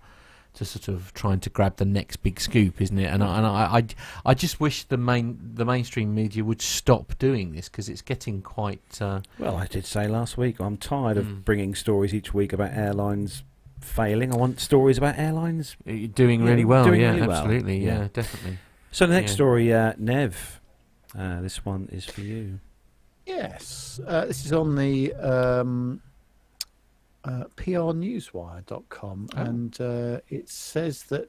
sort of trying to grab the next big scoop, isn't it? And I just wish the mainstream media would stop doing this, because it's getting quite. Well, I did say last week, I'm tired of bringing stories each week about airlines failing. I want stories about airlines doing really well. doing Yeah, really well. absolutely. Yeah. Yeah, definitely. So the next Yeah. story, Nev, this one is for you. Yes, this is on the prnewswire.com, and it says that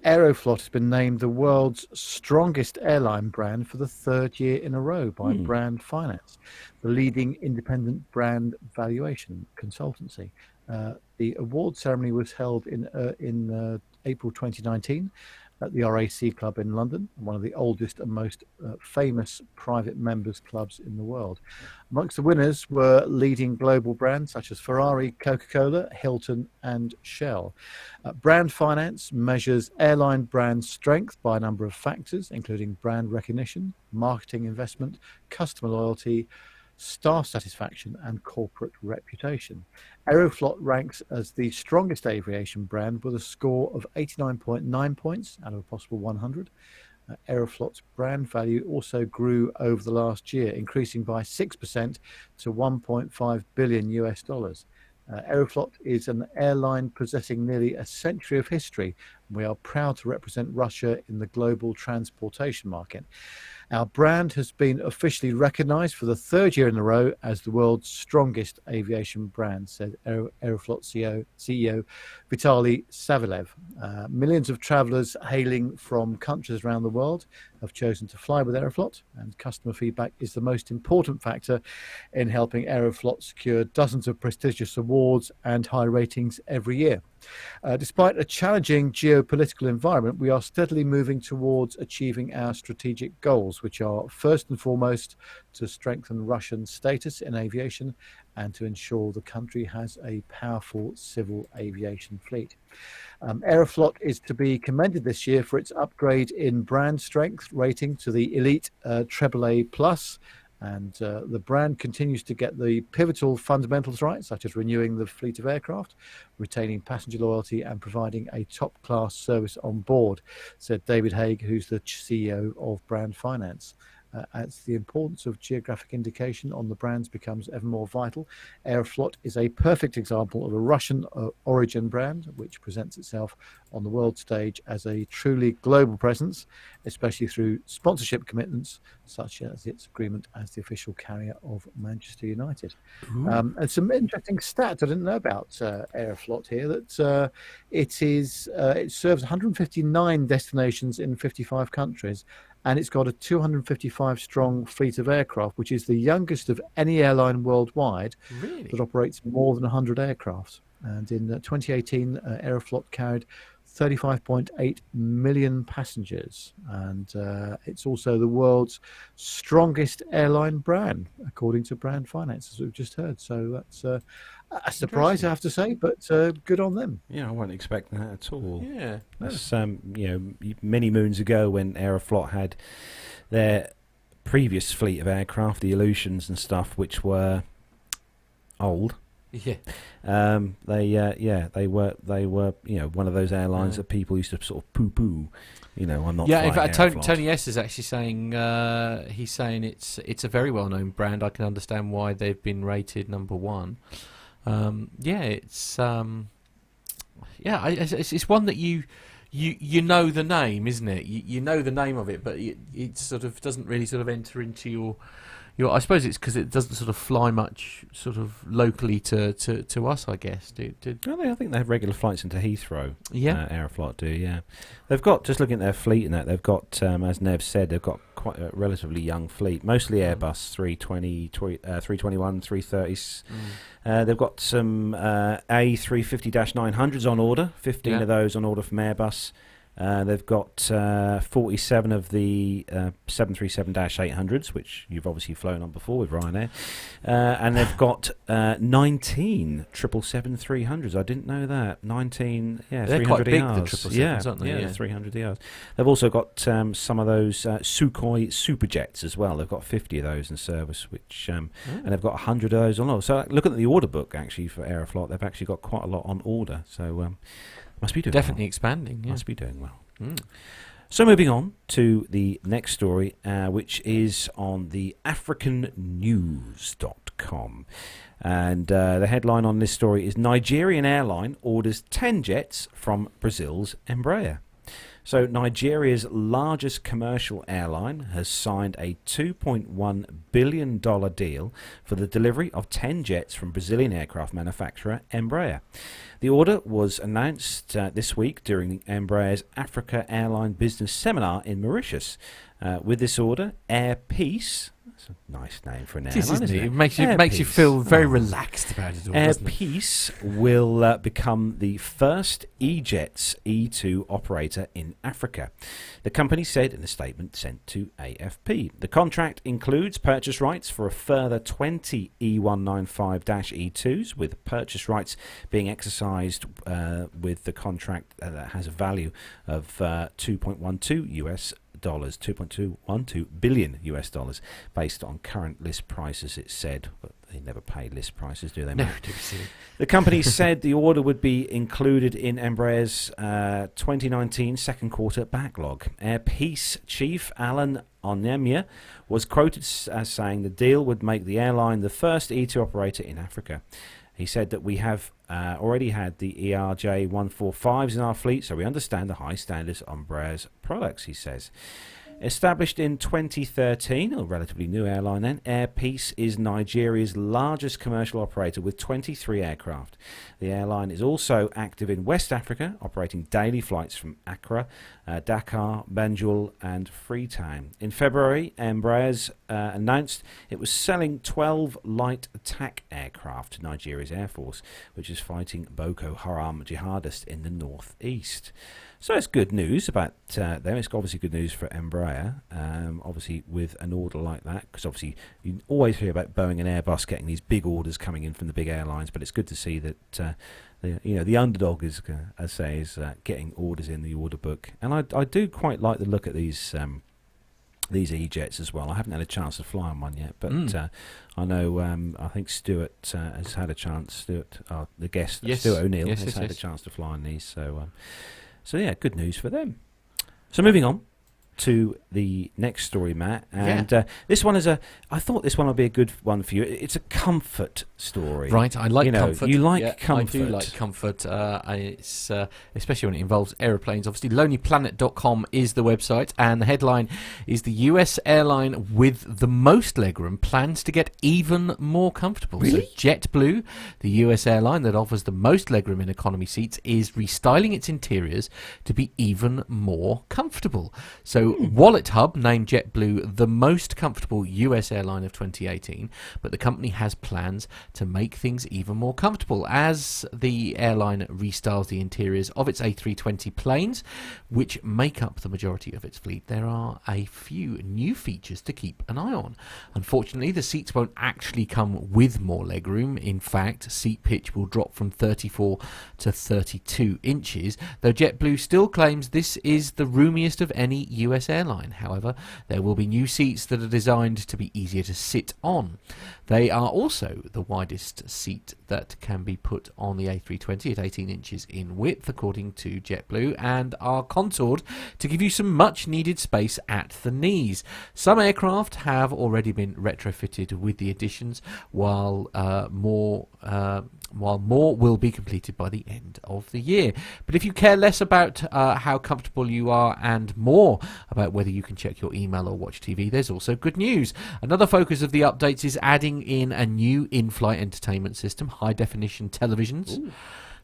Aeroflot has been named the world's strongest airline brand for the 3rd year in a row by Brand Finance, the leading independent brand valuation consultancy. The award ceremony was held in April 2019, at the RAC Club in London, one of the oldest and most famous private members clubs in the world. Amongst the winners were leading global brands such as Ferrari, Coca-Cola, Hilton and Shell. Brand finance measures airline brand strength by a number of factors, including brand recognition, marketing investment, customer loyalty, staff satisfaction and corporate reputation. Aeroflot ranks as the strongest aviation brand with a score of 89.9 points out of a possible 100. Aeroflot's brand value also grew over the last year, increasing by 6% to 1.5 billion US dollars. Aeroflot is an airline possessing nearly a century of history. We are proud to represent Russia in the global transportation market. Our brand has been officially recognized for the third year in a row as the world's strongest aviation brand, said Aeroflot CEO Vitaly Savilev. Millions of travelers hailing from countries around the world have chosen to fly with Aeroflot, and customer feedback is the most important factor in helping Aeroflot secure dozens of prestigious awards and high ratings every year. Despite a challenging geopolitical environment, we are steadily moving towards achieving our strategic goals, which are first and foremost to strengthen Russian status in aviation and to ensure the country has a powerful civil aviation fleet. Aeroflot is to be commended this year for its upgrade in brand strength rating to the elite AAA plus. And the brand continues to get the pivotal fundamentals right, such as renewing the fleet of aircraft, retaining passenger loyalty, and providing a top-class service on board, said David Haig, who's the CEO of Brand Finance. As the importance of geographic indication on the brands becomes ever more vital, Aeroflot is a perfect example of a Russian origin brand which presents itself on the world stage as a truly global presence, especially through sponsorship commitments such as its agreement as the official carrier of Manchester United. And some interesting stats I didn't know about Aeroflot here, that it serves 159 destinations in 55 countries. And it's got a 255 strong fleet of aircraft, which is the youngest of any airline worldwide that operates more than 100 aircraft. And in 2018, Aeroflot carried 35.8 million passengers. And it's also the world's strongest airline brand, according to Brand Finance, as we've just heard. So that's a surprise, I have to say, but good on them. Yeah, I wasn't expecting that at all. Yeah. That's many moons ago when Aeroflot had their previous fleet of aircraft, the Illusions and stuff, which were old. Yeah. They were one of those airlines that people used to sort of poo-poo. I'm not. Yeah, in flying fact, Aeroflot. Tony S is actually saying he's saying it's a very well-known brand. I can understand why they've been rated number one. It's one that you know the name, isn't it? You know the name of it, but it sort of doesn't really sort of enter into your. I suppose it's because it doesn't sort of fly much sort of locally to us, I guess. I think they have regular flights into Heathrow. Yeah, Aeroflot do. Yeah, they've got, just looking at their fleet and that, they've got, as Nev said, they've got quite a relatively young fleet, mostly Airbus 321, 330s. They've got some A350-900s on order, 15 of those on order from Airbus. They've got 47 of the 737-800s, which you've obviously flown on before with Ryanair. And they've got 19 777-300s. I didn't know that. 19, they're 300 quite big, ERs. the 777s, aren't they? Yeah, 300 ERs. They've also got some of those Sukhoi Superjets as well. They've got 50 of those in service, which and they've got 100 of those on order. So looking at the order book, actually, for Aeroflot, they've actually got quite a lot on order. So must be doing definitely well. Expanding. Yeah. Must be doing well. So moving on to the next story, which is on the africannews.com. And the headline on this story is Nigerian airline orders 10 jets from Brazil's Embraer. So Nigeria's largest commercial airline has signed a $2.1 billion deal for the delivery of 10 jets from Brazilian aircraft manufacturer Embraer. The order was announced this week during Embraer's Africa Airline Business Seminar in Mauritius. With this order, Air Peace, It's a nice name for an It is, airline, isn't it? isn't It makes you feel very Oh. relaxed about it all, Air doesn't it? Peace will become the first E-Jets E2 operator in Africa. The company said in a statement sent to AFP. The contract includes purchase rights for a further 20 E195-E2s, with purchase rights being exercised with the contract that has a value of $2.12 billion US dollars, based on current list prices, it said. But they never pay list prices, do they? No, Matt? do see. The company said the order would be included in Embraer's 2019 second quarter backlog. Air Peace chief Alan Onyemia was quoted as saying the deal would make the airline the first E2 operator in Africa. He said that we have already had the ERJ 145s in our fleet, so we understand the high standards of Embraer's products, he says. Established in 2013, a relatively new airline then, Air Peace is Nigeria's largest commercial operator with 23 aircraft. The airline is also active in West Africa, operating daily flights from Accra, Dakar, Banjul and Freetown. In February, Embraer announced it was selling 12 light attack aircraft to Nigeria's Air Force, which is fighting Boko Haram jihadists in the northeast. So it's good news about them. It's obviously good news for Embraer, obviously with an order like that, because obviously you always hear about Boeing and Airbus getting these big orders coming in from the big airlines, but it's good to see that the underdog is, as I say, is getting orders in the order book. And I do quite like the look at these E-Jets as well. I haven't had a chance to fly on one yet, but I know I think Stuart has had a chance. Stuart, the guest, Yes. Stuart O'Neill, Yes, has yes, had yes. a chance to fly on these. So yeah, good news for them. So moving on to the next story, Matt, and this one is I thought this one would be a good one for you. It's a comfort story, Right, I like comfort. You like comfort. I do like comfort. It's especially when it involves aeroplanes. Obviously, lonelyplanet.com is the website, and the headline is the US airline with the most legroom plans to get even more comfortable. Really? So JetBlue, the US airline that offers the most legroom in economy seats, is restyling its interiors to be even more comfortable. So Wallet Hub named JetBlue the most comfortable US airline of 2018, but the company has plans to make things even more comfortable as the airline restyles the interiors of its A320 planes, which make up the majority of its fleet. There are a few new features to keep an eye on. Unfortunately, the seats won't actually come with more legroom. In fact, seat pitch will drop from 34 to 32 inches, though JetBlue still claims this is the roomiest of any US airline. However, there will be new seats that are designed to be easier to sit on. They are also the widest seat that can be put on the A320 at 18 inches in width, according to JetBlue, and are contoured to give you some much needed space at the knees. Some aircraft have already been retrofitted with the additions, while more will be completed by the end of the year. But if you care less about how comfortable you are and more about whether you can check your email or watch TV, there's also good news. Another focus of the updates is adding in a new in-flight entertainment system, high-definition televisions. Ooh.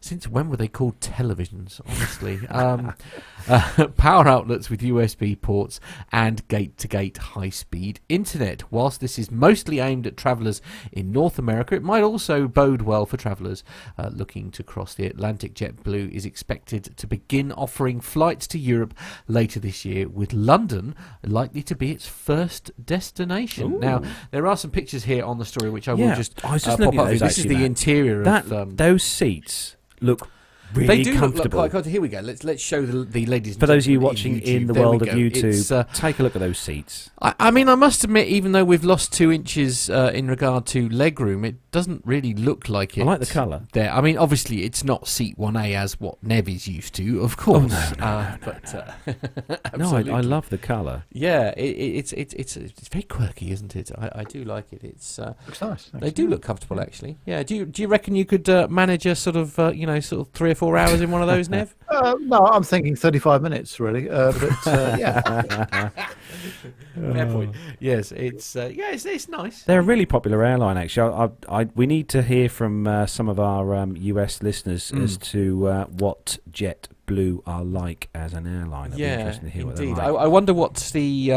Since when were they called televisions, honestly? Power outlets with USB ports and gate-to-gate high-speed internet. Whilst this is mostly aimed at travellers in North America, it might also bode well for travellers looking to cross the Atlantic. JetBlue is expected to begin offering flights to Europe later this year, with London likely to be its first destination. Ooh. Now, there are some pictures here on the story which I will just I was just pop looking up. at those, This is the interior of those seats. Look really they do comfortable. Look like, here we go. Let's show the ladies. For those of you on watching YouTube. in the There world we of go. YouTube, take a look at those seats. I mean, I must admit, even though we've lost 2 inches in regard to legroom, it doesn't really look like it. I like the colour. There, I mean, obviously, it's not seat 1A as what Nev is used to, of course. Oh, no. But no, I love the colour. Yeah, it's very quirky, isn't it? I do like it. It's looks nice. They do look comfortable, actually. Yeah. Do you reckon you could manage a sort of 3 or 4 hours in one of those, Nev? No, I'm thinking 35 minutes really. But yeah. Fair point. Yes, it's nice. They're a really popular airline, actually. We need to hear from some of our US listeners as to what JetBlue are like as an airline. It'd be interesting to hear indeed. what they're like. I wonder what the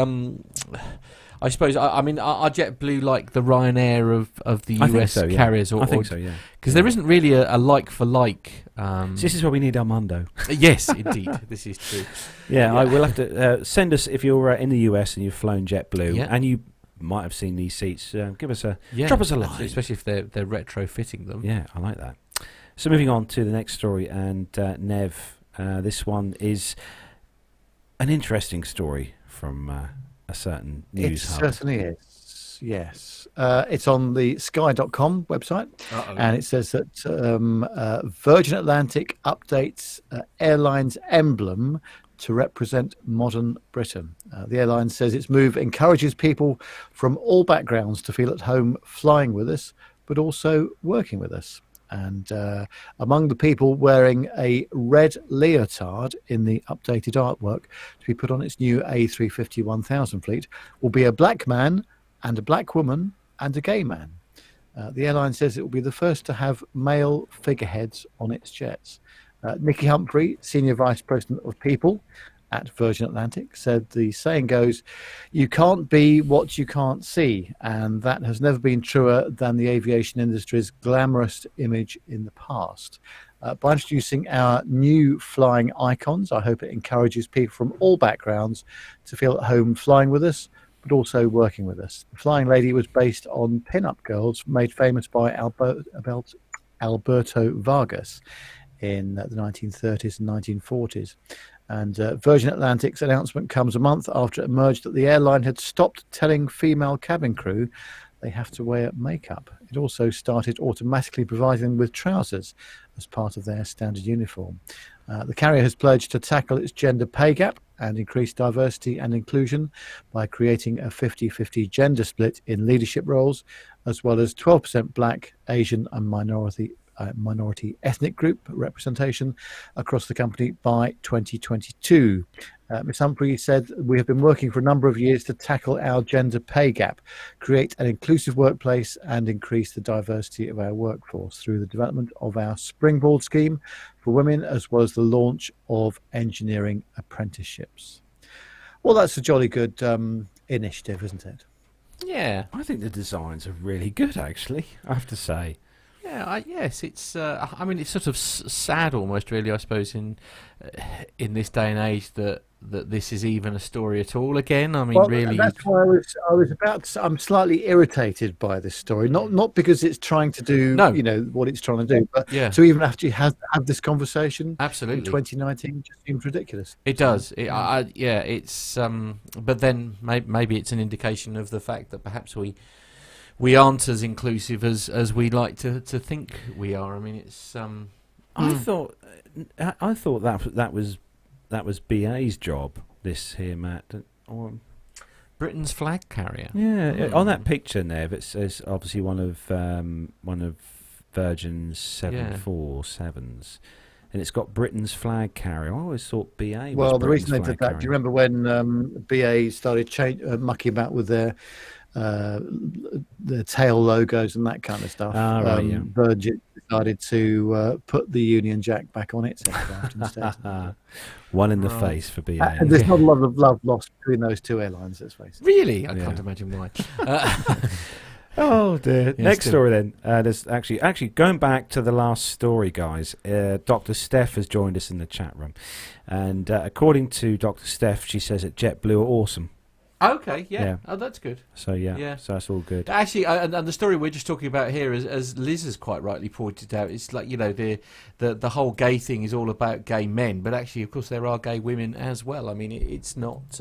I suppose. I mean, are JetBlue like the Ryanair of the US so, yeah. carriers? I think so, yeah. Because there isn't really a like for like. So this is why we need Armando. Yes, indeed, this is true. Yeah, I will have to send us if you're in the US and you've flown JetBlue and you might have seen these seats. Drop us a line, especially if they're retrofitting them. Yeah, I like that. So moving on to the next story, and Nev, this one is an interesting story from a certain news hub. It certainly is. Yes, it's on the Sky.com website, and it says that Virgin Atlantic updates airline's emblem to represent modern Britain. The airline says its move encourages people from all backgrounds to feel at home flying with us, but also working with us. And among the people wearing a red leotard in the updated artwork to be put on its new A350 1000 fleet will be a black man and a black woman and a gay man. The airline says it will be the first to have male figureheads on its jets. Nikki Humphrey, Senior Vice President of People at Virgin Atlantic, said the saying goes, "You can't be what you can't see," and that has never been truer than the aviation industry's glamorous image in the past. By introducing our new flying icons, I hope it encourages people from all backgrounds to feel at home flying with us, but also working with us. The Flying Lady was based on pin-up girls made famous by Alberto Vargas in the 1930s and 1940s. And Virgin Atlantic's announcement comes a month after it emerged that the airline had stopped telling female cabin crew they have to wear makeup. It also started automatically providing them with trousers as part of their standard uniform. The carrier has pledged to tackle its gender pay gap and increase diversity and inclusion by creating a 50-50 gender split in leadership roles, as well as 12% black, Asian and minority ethnic group representation across the company by 2022. Ms. Humphrey said, "We have been working for a number of years to tackle our gender pay gap, create an inclusive workplace and increase the diversity of our workforce through the development of our Springboard scheme for women, as well as the launch of engineering apprenticeships." Well, that's a jolly good initiative, isn't it? Yeah. I think the designs are really good, actually, I have to say. Yeah, yes, it's. I mean, it's sort of sad, almost, really. I suppose in this day and age that this is even a story at all. Again, I mean, really. That's why I was about. I'm slightly irritated by this story, not because it's trying to do, what it's trying to do, but to even actually have this conversation. Absolutely. In 2019 just seems ridiculous. It does. It's. But then maybe it's an indication of the fact that perhaps we aren't as inclusive as we like to think we are. I mean, it's. I thought that was BA's job. This here, Matt, or Britain's flag carrier. Yeah, on that picture, Nev, it says obviously one of Virgin's 747s. And it's got Britain's flag carrier. I always thought BA was Well, the Britain's reason they did that, carrier. do you remember when BA started mucking about with their tail logos and that kind of stuff? Virgin decided to put the Union Jack back on its aircraft instead. One in the face for BA. And there's not a lot of love lost between those two airlines, let's face it. Really? I can't imagine why. Oh dear. Yeah, Next story then. There's actually going back to the last story, guys. Dr. Steph has joined us in the chat room, and according to Dr. Steph, she says that JetBlue are awesome. Okay, yeah. Oh, that's good. So so that's all good. Actually, and the story we're just talking about here, as Liz has quite rightly pointed out, it's like the whole gay thing is all about gay men, but actually, of course, there are gay women as well. I mean, it's not.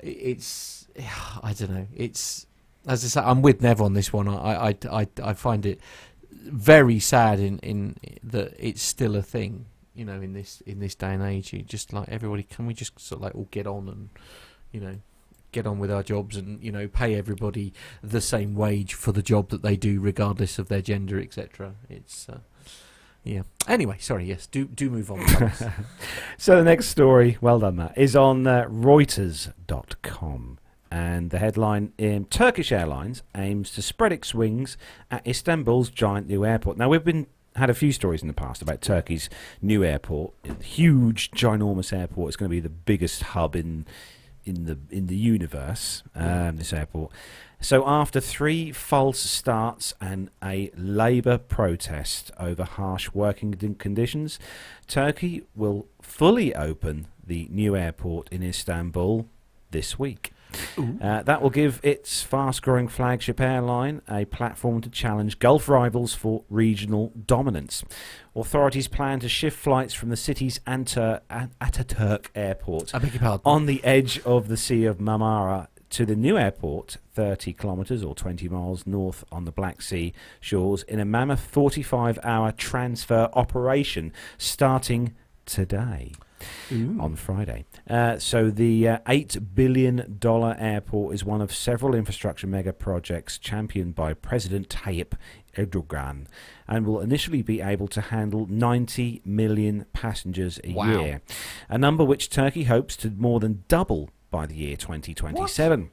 It's I don't know. It's. As I say, I'm with Nev on this one. I find it very sad in that it's still a thing, in this day and age. You just like everybody, can we just sort of like all get on and get on with our jobs and pay everybody the same wage for the job that they do, regardless of their gender, etc. It's Anyway, sorry. Yes, do move on. So the next story, well done, Matt, is on Reuters.com. And the headline, Turkish Airlines aims to spread its wings at Istanbul's giant new airport. Now, we've had a few stories in the past about Turkey's new airport. Huge, ginormous airport. It's going to be the biggest hub in in the universe. This airport. So after 3 false starts and a labour protest over harsh working conditions, Turkey will fully open the new airport in Istanbul this week. That will give its fast-growing flagship airline a platform to challenge Gulf rivals for regional dominance. Authorities plan to shift flights from the city's Ataturk airport on the edge of the Sea of Marmara to the new airport, 30 kilometres or 20 miles north on the Black Sea shores, in a mammoth 45-hour transfer operation starting today. On Friday. So the $8 billion airport is one of several infrastructure mega projects championed by President Tayyip Erdogan and will initially be able to handle 90 million passengers a year, a number which Turkey hopes to more than double by the year 2027.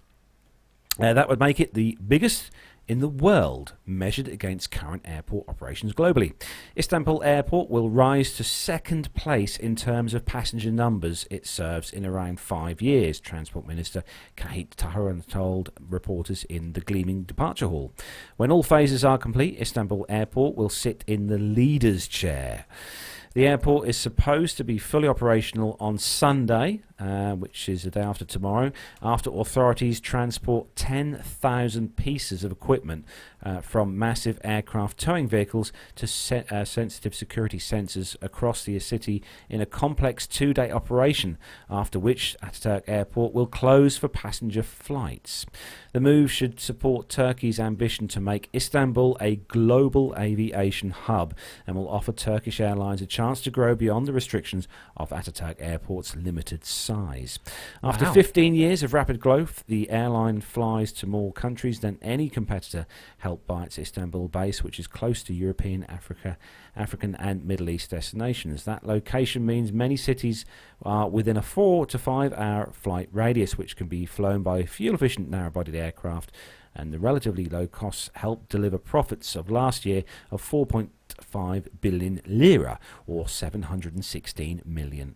That would make it the biggest in the world, measured against current airport operations globally. Istanbul Airport will rise to second place in terms of passenger numbers it serves in around 5 years, Transport Minister Kahit Taharan told reporters in the gleaming departure hall. When all phases are complete, Istanbul Airport will sit in the leader's chair. The airport is supposed to be fully operational on Sunday, which is the day after tomorrow, after authorities transport 10,000 pieces of equipment from massive aircraft towing vehicles to sensitive security sensors across the city in a complex 2-day operation, after which Ataturk Airport will close for passenger flights. The move should support Turkey's ambition to make Istanbul a global aviation hub and will offer Turkish Airlines a chance to grow beyond the restrictions of Ataturk Airport's limited size. After 15 years of rapid growth, the airline flies to more countries than any competitor, helped by its Istanbul base, which is close to European, African and Middle East destinations. That location means many cities are within a 4 to 5 hour flight radius, which can be flown by fuel-efficient narrow-bodied aircraft, and the relatively low costs helped deliver profits of last year of 4.5 billion lira, or $716 million.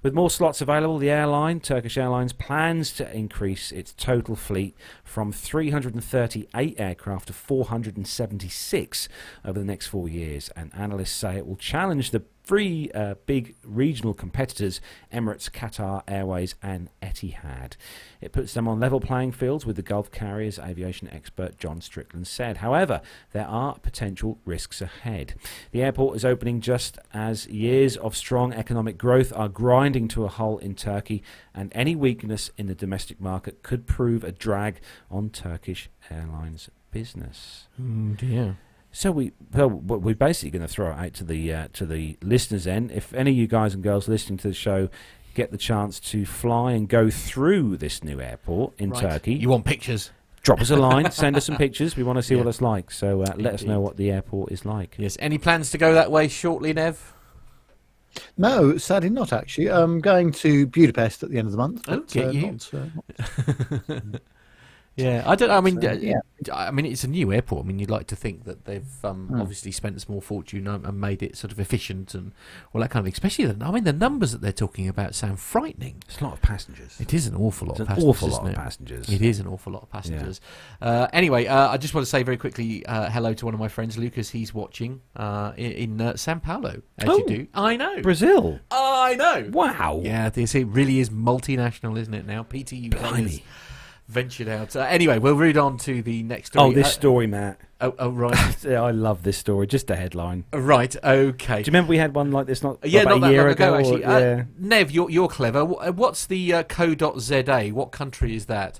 With more slots available, the airline, Turkish Airlines, plans to increase its total fleet from 338 aircraft to 476 over the next 4 years, and analysts say it will challenge the 3 big regional competitors, Emirates, Qatar Airways and Etihad. It puts them on level playing fields with the Gulf carriers, aviation expert John Strickland said. However, there are potential risks ahead. The airport is opening just as years of strong economic growth are grinding to a halt in Turkey, and any weakness in the domestic market could prove a drag on Turkish Airlines business. Oh dear. So we're basically going to throw it out to the listeners then. If any of you guys and girls listening to the show get the chance to fly and go through this new airport in Turkey, you want pictures? Drop us a line, send us some pictures. We want to see what it's like. So let us know what the airport is like. Yes. Any plans to go that way shortly, Nev? No, sadly not. Actually, I'm going to Budapest at the end of the month. Oh, but, get you. not Yeah, I don't. I mean, yeah. I mean, it's a new airport. I mean, you'd like to think that they've obviously spent a small fortune and made it sort of efficient and all that kind of thing. Especially, the numbers that they're talking about sound frightening. It's a lot of passengers. It is an awful lot of passengers. Awful lot of passengers. It is an awful lot of passengers. Anyway, I just want to say very quickly hello to one of my friends, Lucas. He's watching in Sao Paulo, as you do. I know. Brazil. I know. Wow. Yeah, it really is multinational, isn't it now? PTU is ventured out. Anyway, we'll read on to the next story. Oh, this story, Matt. Oh, right. I love this story. Just the headline. Right, okay. Do you remember we had one like this not that a year long ago? Actually. Nev, you're clever. What's the co.za? What country is that?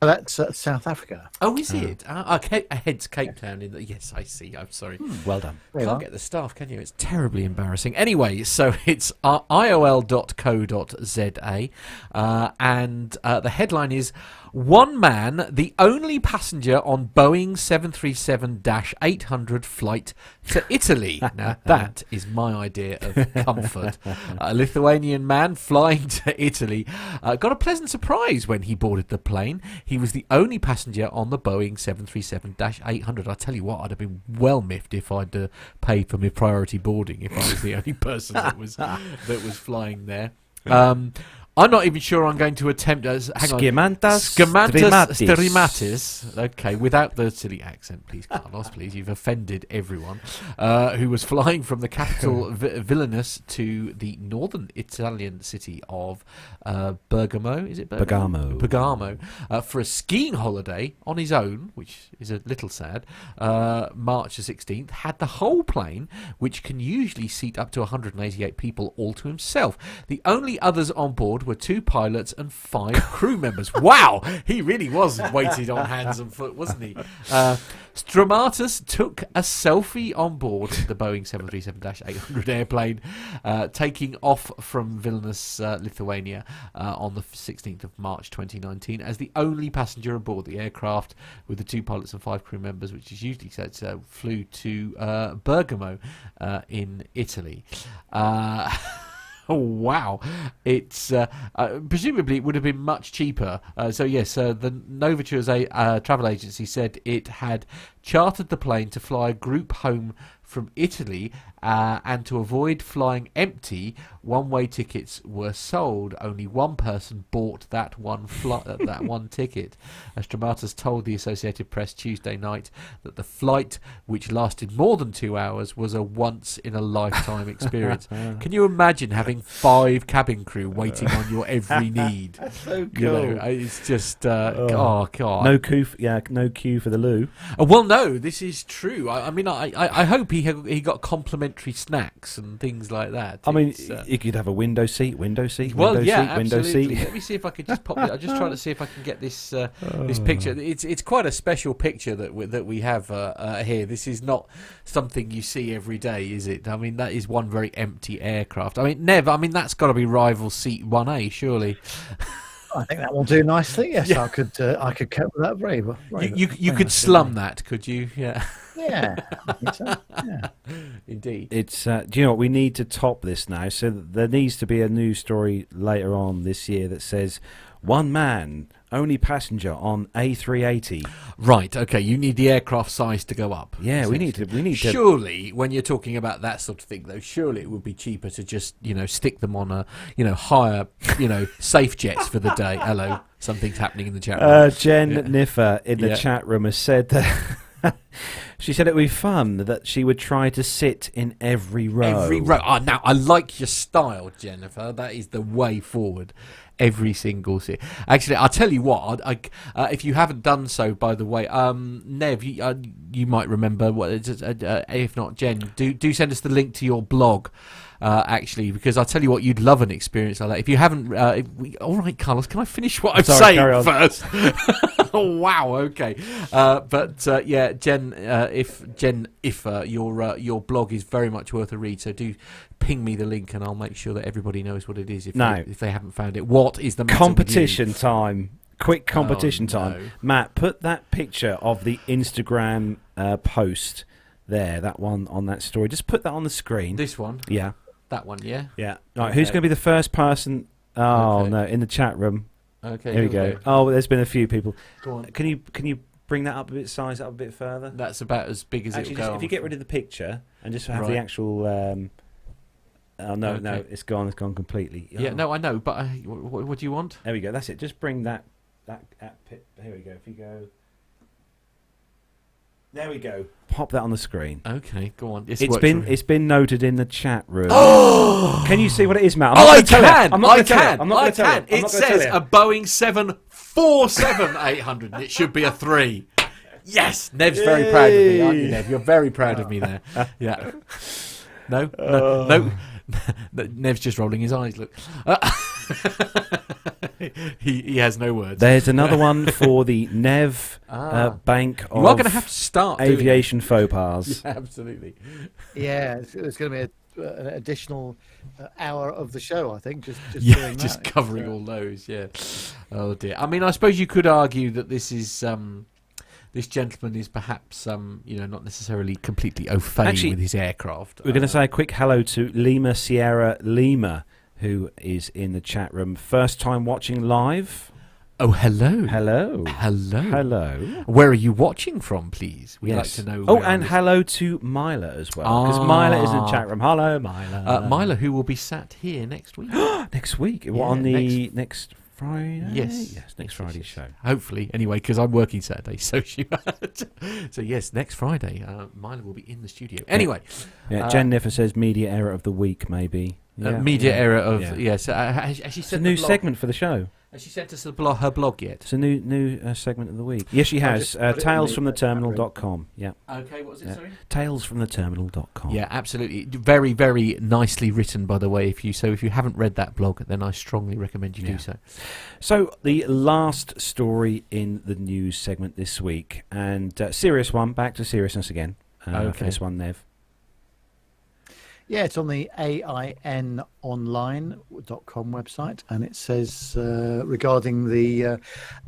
That's South Africa. Oh, is it? Hence Cape Town. Yes, I see. I'm sorry. Well done. Can't get the staff, can you? It's terribly embarrassing. Anyway, so it's iol.co.za, and the headline is, "One man, the only passenger on Boeing 737-800 flight to Italy." Now, that is my idea of comfort. A Lithuanian man flying to Italy got a pleasant surprise when he boarded the plane. He was the only passenger on the Boeing 737-800. I tell you what, I'd have been well miffed if I'd paid for my priority boarding if I was the only person that was flying there. I'm not even sure I'm going to attempt. Hang on. Schimantas Strimatis. Okay, without the silly accent, please, Carlos. Please, you've offended everyone. Who was flying from the capital Vilnius to the northern Italian city of Bergamo? Is it Bergamo? Bergamo for a skiing holiday on his own, which is a little sad. March the 16th, had the whole plane, which can usually seat up to 188 people, all to himself. The only others on board were 2 pilots and 5 crew members. Wow, he really was weighted on hands and foot, wasn't he? Stramatis took a selfie on board the Boeing 737-800 airplane, taking off from Vilnius, Lithuania, on the 16th of March 2019, as the only passenger aboard the aircraft, with the 2 pilots and 5 crew members, which is usually said, flew to Bergamo in Italy. Oh wow! It's presumably it would have been much cheaper. The Novature's travel agency said it had chartered the plane to fly a group home from Italy, and to avoid flying empty, one-way tickets were sold. Only one person bought that one ticket. Stramatis told the Associated Press Tuesday night that the flight, which lasted more than 2 hours, was a once-in-a-lifetime experience. Can you imagine having 5 cabin crew waiting on your every need? That's so cool. You know, it's just oh god. No queue for the loo. Well, no, this is true. I hope he got complimentary snacks and things like that. I mean, you could have a window seat. Well, Window absolutely. seat. Let me see if I could just pop it. I'm just trying to see if I can get this this picture. It's quite a special picture that we have here. This is not something you see every day, is it? I mean, that is one very empty aircraft. I mean, Nev, that's got to be rival seat 1A, surely. I think that will do nicely. Yes, Yeah. I could cope with that very well. You could slum that, could you? Yeah. Yeah, I think so. Yeah. Indeed. It's do you know what, we need to top this now. So there needs to be a news story later on this year that says 1 man, only passenger on A380. Right. Okay. You need the aircraft size to go up. Yeah, we need to. Surely, when you're talking about that sort of thing, though, surely it would be cheaper to just stick them on a higher safe jets for the day. Hello, something's happening in the chat room. Jen Niffer in the chat room has said that. She said it would be fun that she would try to sit in every row. Every row. Oh, now, I like your style, Jennifer. That is the way forward. Every single seat. Actually, I'll tell you what. If you haven't done so, by the way, Nev, you might remember. If not, Jen, do send us the link to your blog. Actually, because I'll tell you what, you'd love an experience like that. If you haven't, all right, Carlos, can I finish what I'm saying first? Oh wow, okay. Jen, if your blog is very much worth a read, so do ping me the link, and I'll make sure that everybody knows what it is. If they haven't found it, what is the matter competition with you? Time? Quick competition time. No. Matt, put that picture of the Instagram post there, that one on that story. Just put that on the screen. This one. Yeah. That one. Yeah. Yeah. All right. Who's going to be the first person? Oh no, in the chat room. Okay. Here we go. Oh, there's been a few people. Go on. Can you bring that up a bit, size it up a bit further? That's about as big as Actually, it'll go. if you get rid of the picture and just have Right. the actual. Oh no, Okay. no, it's gone completely. Yeah, Oh. no, I know, but what do you want? There we go. That's it. Just bring that. Here we go. If you go. There we go. Pop that on the screen. Okay, go on. It's been noted in the chat room. Can you see what it is, Matt? I I'm not can. going to tell you. It says a Boeing 747-800. And it should be a 3. Yes, Nev's very proud of me, aren't you, Nev? You're very proud of me there. Yeah. No. Nev's just rolling his eyes. Look. He has no words. There's another one for the Nev Bank of You are going to have to start aviation faux pas. Yeah, absolutely. Yeah, it's going to be an additional hour of the show, I think. Just Yeah, doing just that. covering all those. Yeah. Oh dear. I mean, I suppose you could argue that this is this gentleman is perhaps not necessarily completely au fait Actually, with his aircraft. We're going to say a quick hello to Lima Sierra Lima, who is in the chat room. First time watching live. Oh, hello. Hello. Hello. Hello. Where are you watching from, please? We'd Yes. like to know. Oh, where and our hello to Mila as well. Because Mila is in the chat room. Hello, Mila. Mila, who will be sat here next week. Next week? Yeah, On the next Friday? Yes. Yes, next Friday's show. Hopefully, anyway, because I'm working Saturday. So yes, next Friday, Mila will be in the studio. Anyway. Yeah, Jen Niffer says media error of the week, maybe. Media error of... Yeah. Yes. Has she It's said a new segment for the show. Has she sent us her blog yet? It's a new segment of the week. Yes, she has. Talesfromtheterminal.com. Yeah. Okay, what was it, sorry? Talesfromtheterminal.com. Yeah, absolutely. Very, very nicely written, by the way. If you haven't read that blog, then I strongly recommend you do so. So the last story in the news segment this week, and serious one, back to seriousness again for this one, Nev. Yeah, it's on the ainonline.com website, and it says regarding the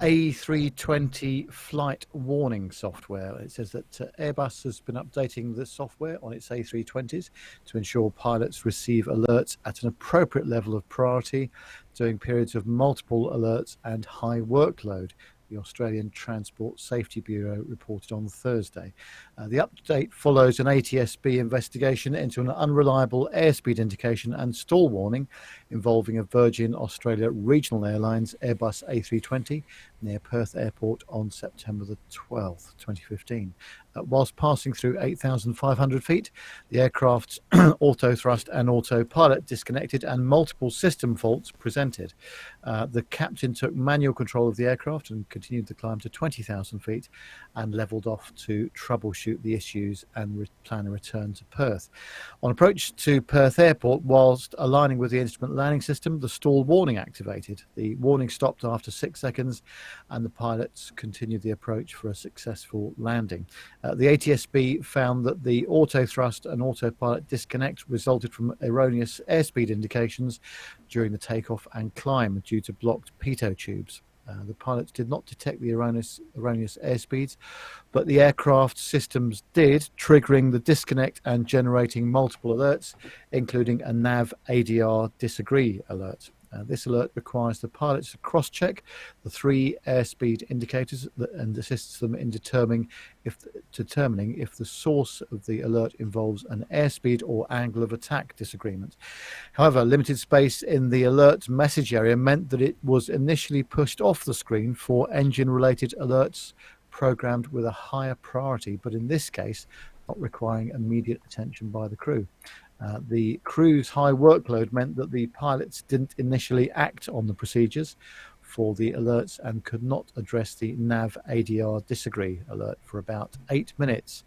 A320 Flight Warning Software, it says that Airbus has been updating the software on its A320s to ensure pilots receive alerts at an appropriate level of priority during periods of multiple alerts and high workload. The Australian Transport Safety Bureau reported on Thursday. The update follows an ATSB investigation into an unreliable airspeed indication and stall warning involving a Virgin Australia Regional Airlines Airbus A320 near Perth Airport on September the 12th, 2015. Whilst passing through 8,500 feet, the aircraft's auto thrust and autopilot disconnected and multiple system faults presented. The captain took manual control of the aircraft and continued the climb to 20,000 feet and levelled off to troubleshoot the issues and plan a return to Perth. On approach to Perth Airport, whilst aligning with the instrument landing system, the stall warning activated. The warning stopped after 6 seconds and the pilots continued the approach for a successful landing. The ATSB found that the auto thrust and autopilot disconnect resulted from erroneous airspeed indications during the takeoff and climb due to blocked pitot tubes. The pilots did not detect the erroneous airspeeds, but the aircraft systems did, triggering the disconnect and generating multiple alerts, including a nav ADR disagree alert. This alert requires the pilots to cross-check the 3 airspeed indicators and assists them in determining if the source of the alert involves an airspeed or angle of attack disagreement. However, limited space in the alert message area meant that it was initially pushed off the screen for engine-related alerts programmed with a higher priority, but in this case, not requiring immediate attention by the crew. The crew's high workload meant that the pilots didn't initially act on the procedures for the alerts and could not address the nav ADR disagree alert for about 8 minutes,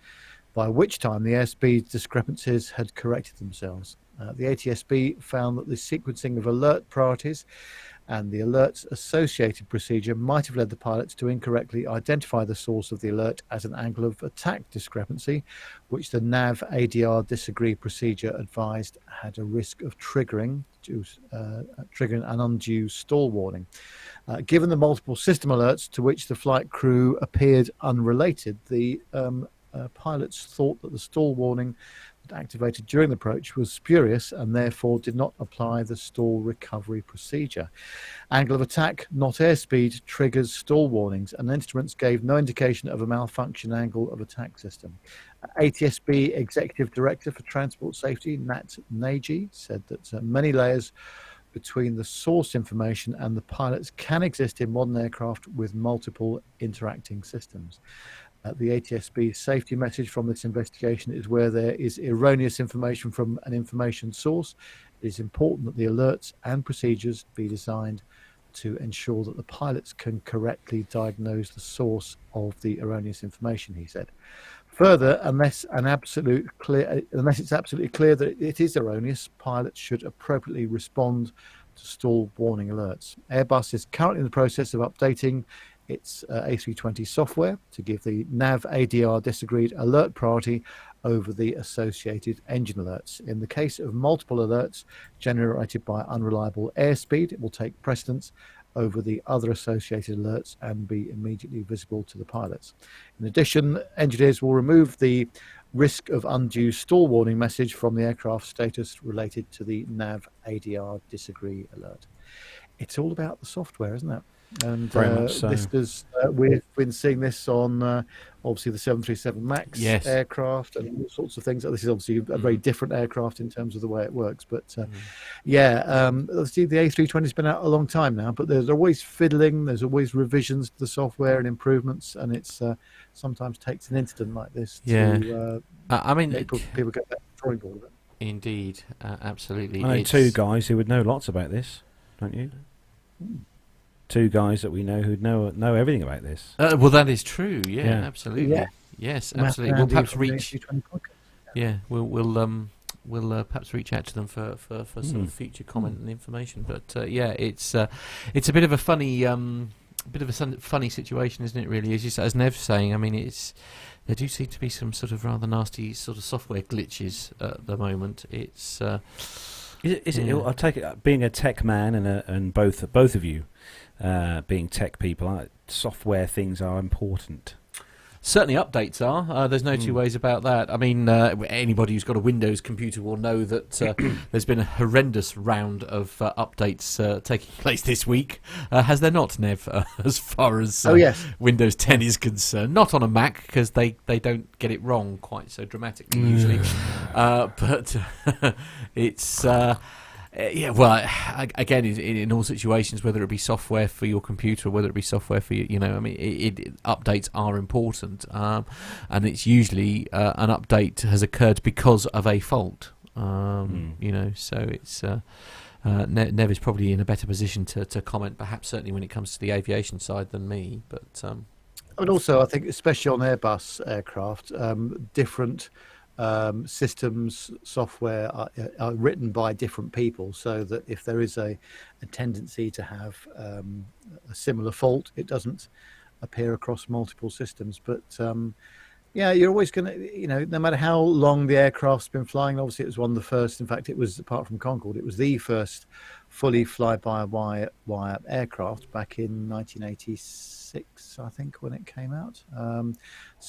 by which time the airspeed discrepancies had corrected themselves. The ATSB found that the sequencing of alert priorities and the alerts associated procedure might have led the pilots to incorrectly identify the source of the alert as an angle of attack discrepancy, which the nav ADR disagree procedure advised had a risk of triggering an undue stall warning. Given the multiple system alerts to which the flight crew appeared unrelated, the pilots thought that the stall warning activated during the approach was spurious and therefore did not apply the stall recovery procedure. Angle of attack, not airspeed, triggers stall warnings, and instruments gave no indication of a malfunction angle of attack system. ATSB Executive Director for Transport Safety, Nat Nagy, said that many layers between the source information and the pilots can exist in modern aircraft with multiple interacting systems. The ATSB safety message from this investigation is where there is erroneous information from an information source, it is important that the alerts and procedures be designed to ensure that the pilots can correctly diagnose the source of the erroneous information, he said. Further, unless it's absolutely clear that it is erroneous, pilots should appropriately respond to stall warning alerts. Airbus is currently in the process of updating its A320 software to give the nav ADR disagreed alert priority over the associated engine alerts. In the case of multiple alerts generated by unreliable airspeed, it will take precedence over the other associated alerts and be immediately visible to the pilots. In addition, engineers will remove the risk of undue stall warning message from the aircraft status related to the nav ADR disagree alert. It's all about the software, isn't it? And Very much so. We've been seeing this on obviously the 737 MAX aircraft and all sorts of things. This is obviously a very different aircraft in terms of the way it works. But obviously the A320 has been out a long time now, but there's always fiddling, there's always revisions to the software and improvements, and it's sometimes takes an incident like this to make people get back to the drawing board of it. Indeed, absolutely. I know two guys who would know lots about this, don't you? Two guys that we know who know everything about this. Well, that is true. Yeah, absolutely. Yeah. Yes, absolutely. We'll perhaps reach. Yeah, we'll perhaps reach out to them for sort of future comment and information. But it's a bit of a funny funny situation, isn't it? Really, as Nev's saying. I mean, there do seem to be some sort of rather nasty sort of software glitches at the moment. It's. Is it? I take it, being a tech man and both of you being tech people, software things are important. Certainly updates are. There's no two ways about that. I mean, anybody who's got a Windows computer will know that there's been a horrendous round of updates taking place this week. Has there not, Nev, as far as Windows 10 is concerned? Not on a Mac, because they don't get it wrong quite so dramatically usually. But it's... again, in all situations, whether it be software for your computer or whether it be software for updates are important, and it's usually an update has occurred because of a fault. So it's Nev is probably in a better position to comment, perhaps certainly when it comes to the aviation side than me. But and also, I think especially on Airbus aircraft, different systems software are written by different people, so that if there is a tendency to have a similar fault, it doesn't appear across multiple systems. But you're always going to, no matter how long the aircraft's been flying, obviously it was one of the first, in fact it was, apart from Concorde, it was the first fully fly-by-wire aircraft back in 1986, I think, when it came out.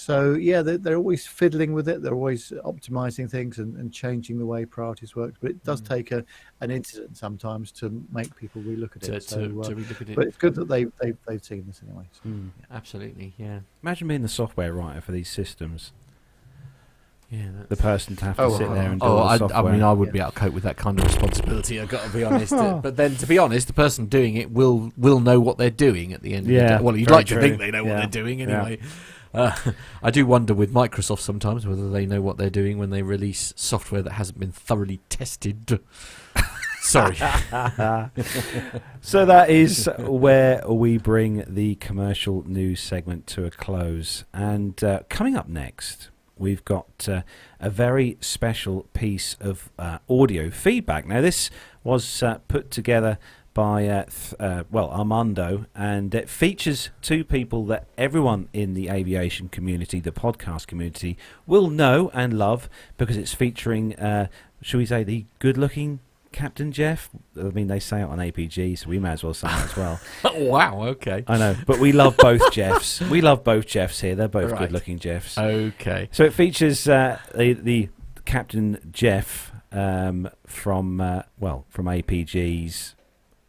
They're always fiddling with it. They're always optimizing things and changing the way priorities work. But it does take an incident sometimes to make people relook at it. To relook at it. But it's good that they've seen this anyway. So. Absolutely, yeah. Imagine being the software writer for these systems. Yeah, the person to have to sit there and do all the software. I mean, I wouldn't be able to cope with that kind of responsibility, I've got to be honest. But then, to be honest, the person doing it will know what they're doing at the end of the day. Well, you'd like to think they know what they're doing anyway. I do wonder with Microsoft sometimes whether they know what they're doing when they release software that hasn't been thoroughly tested. Sorry. So that is where we bring the commercial news segment to a close. And coming up next, we've got a very special piece of audio feedback. Now, this was put together by Armando, and it features two people that everyone in the aviation community, the podcast community, will know and love, because it's featuring, shall we say, the good-looking Captain Jeff. I mean, they say it on APG, so we may as well say it as well. Wow, okay. I know, but we love both Jeffs. We love both Jeffs here. They're both good-looking Jeffs. Okay. So it features the Captain Jeff from APG's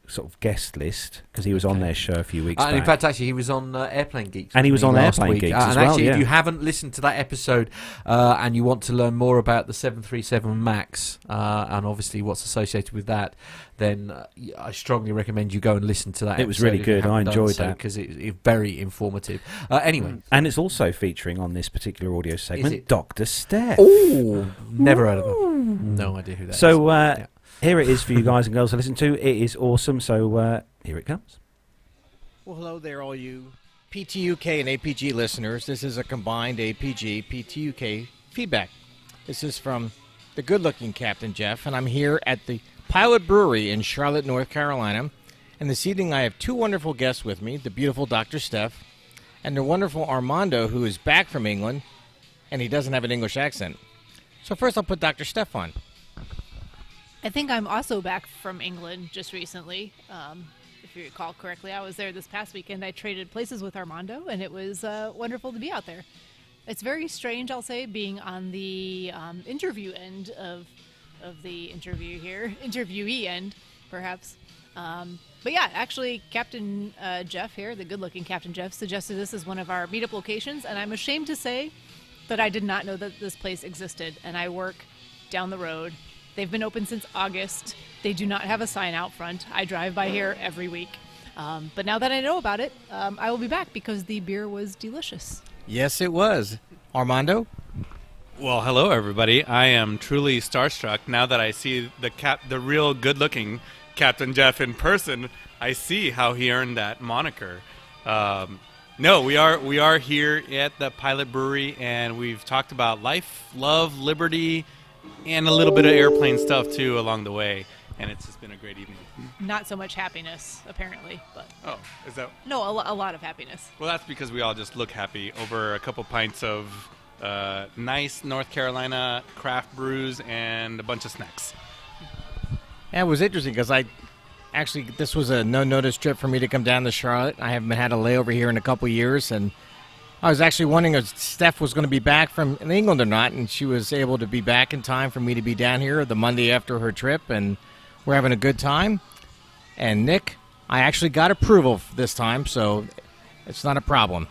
sort of guest list, because he was on their show a few weeks back. In fact, actually, he was on Airplane Geeks. And he was on Airplane Geeks as well, actually, if you haven't listened to that episode and you want to learn more about the 737 MAX and obviously what's associated with that, then I strongly recommend you go and listen to that. It was really good. I enjoyed that. Because it's very informative. Anyway. And it's also featuring on this particular audio segment Dr. Steph. Oh, never heard of him. No idea who that is. So, here it is for you guys and girls to listen to. It is awesome, so here it comes. Well, hello there, all you PTUK and APG listeners. This is a combined APG PTUK feedback. This is from the good-looking Captain Jeff, and I'm here at the Pilot Brewery in Charlotte, North Carolina. And this evening I have two wonderful guests with me, the beautiful Dr. Steph and the wonderful Armando, who is back from England, and he doesn't have an English accent. So first I'll put Dr. Steph on. I think I'm also back from England just recently. If you recall correctly, I was there this past weekend. I traded places with Armando, and it was wonderful to be out there. It's very strange, I'll say, being on the interview end of the interview here, interviewee end, perhaps. But yeah, actually, Captain Jeff here, the good-looking Captain Jeff, suggested this as one of our meetup locations, and I'm ashamed to say that I did not know that this place existed, and I work down the road. They've been open since August. They do not have a sign out front. I drive by here every week. But now that I know about it, I will be back because the beer was delicious. Yes, it was. Armando? Well, hello everybody. I am truly starstruck now that I see the real good-looking Captain Jeff in person. I see how he earned that moniker. No, we are here at the Pilot Brewery, and we've talked about life, love, liberty, and a little bit of airplane stuff too along the way. And it's just been a great evening. Not so much happiness, apparently, but Oh, is that? no, a lot of happiness. Well, that's because we all just look happy over a couple pints of nice North Carolina craft brews and a bunch of snacks. Yeah, it was interesting because this was a no-notice trip for me to come down to Charlotte. I haven't had a layover here in a couple years, and I was actually wondering if Steph was going to be back from England or not, and she was able to be back in time for me to be down here the Monday after her trip, and we're having a good time. And Nick, I actually got approval this time, so it's not a problem.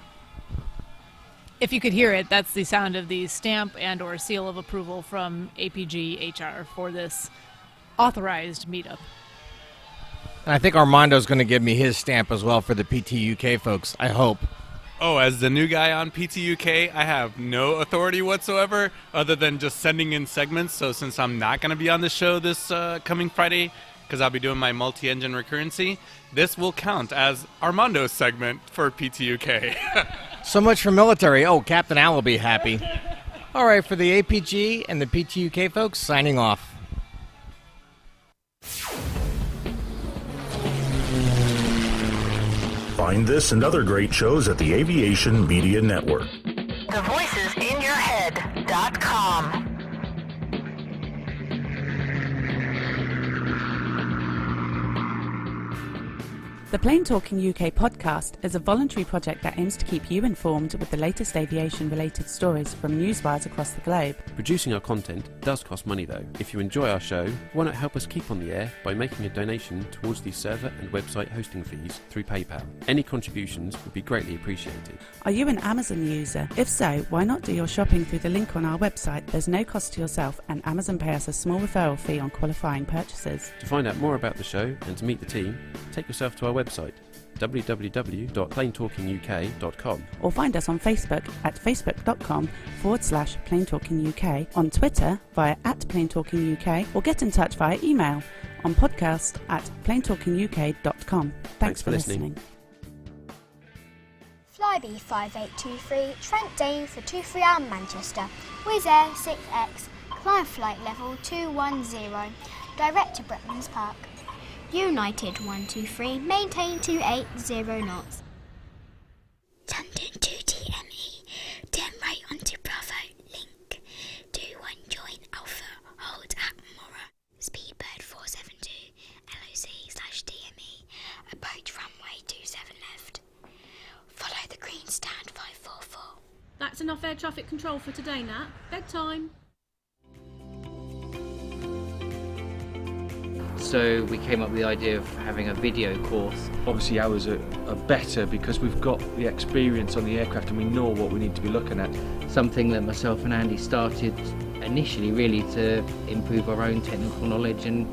If you could hear it, that's the sound of the stamp and or seal of approval from APG HR for this authorized meetup. And I think Armando's going to give me his stamp as well for the PTUK folks, I hope. Oh, as the new guy on PTUK, I have no authority whatsoever other than just sending in segments. So since I'm not going to be on the show this coming Friday, because I'll be doing my multi-engine recurrency, this will count as Armando's segment for PTUK. So much for military. Oh, Captain Al will be happy. All right, for the APG and the PTUK folks, signing off. Find this and other great shows at the Aviation Media Network. thevoicesinyourhead.com. The Plain Talking UK podcast is a voluntary project that aims to keep you informed with the latest aviation-related stories from newswires across the globe. Producing our content does cost money though. If you enjoy our show, why not help us keep on the air by making a donation towards the server and website hosting fees through PayPal. Any contributions would be greatly appreciated. Are you an Amazon user? If so, why not do your shopping through the link on our website? There's no cost to yourself, and Amazon pay us a small referral fee on qualifying purchases. To find out more about the show and to meet the team, take yourself to our website www.plaintalkinguk.com, or find us on Facebook at facebook.com/plaintalkinguk, on Twitter via @plaintalkinguk, or get in touch via email on podcast@plaintalkinguk.com. Thanks for listening. Flybe 5823, Trent Dane for 23R Manchester, Wizz Air 6X, climb flight level 210, direct to Bretlands Park. United 123, maintain 280 knots. London 2DME, turn right onto Bravo, link 21 join Alpha, hold at Mora, Speedbird 472, LOC/DME, approach runway 27 left. Follow the green stand 544. That's enough air traffic control for today, Nat. Bedtime. So we came up with the idea of having a video course. Obviously ours are better because we've got the experience on the aircraft and we know what we need to be looking at. Something that myself and Andy started initially really to improve our own technical knowledge and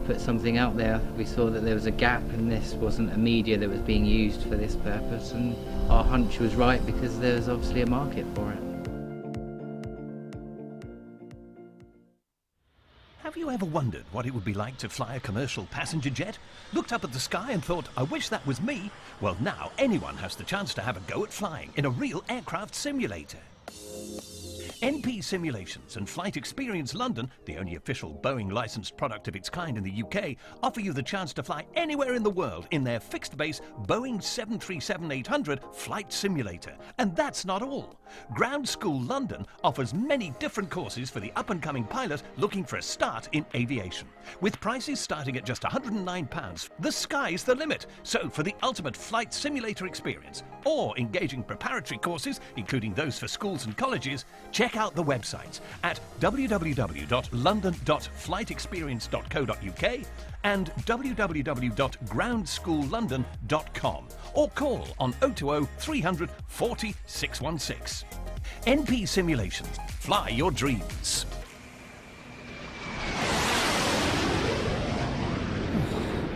put something out there. We saw that there was a gap and this wasn't a media that was being used for this purpose, and our hunch was right because there's obviously a market for it. Have you ever wondered what it would be like to fly a commercial passenger jet? Looked up at the sky and thought, I wish that was me? Well, now anyone has the chance to have a go at flying in a real aircraft simulator. NP Simulations and Flight Experience London, the only official Boeing licensed product of its kind in the UK, offer you the chance to fly anywhere in the world in their fixed-base Boeing 737-800 flight simulator. And that's not all. Ground School London offers many different courses for the up-and-coming pilot looking for a start in aviation. With prices starting at just £109, the sky's the limit. So for the ultimate flight simulator experience, or engaging preparatory courses, including those for schools and colleges, check check out the websites at www.london.flightexperience.co.uk and www.groundsschoollondon.com, or call on 020 300 40 616. NP Simulations. Fly your dreams.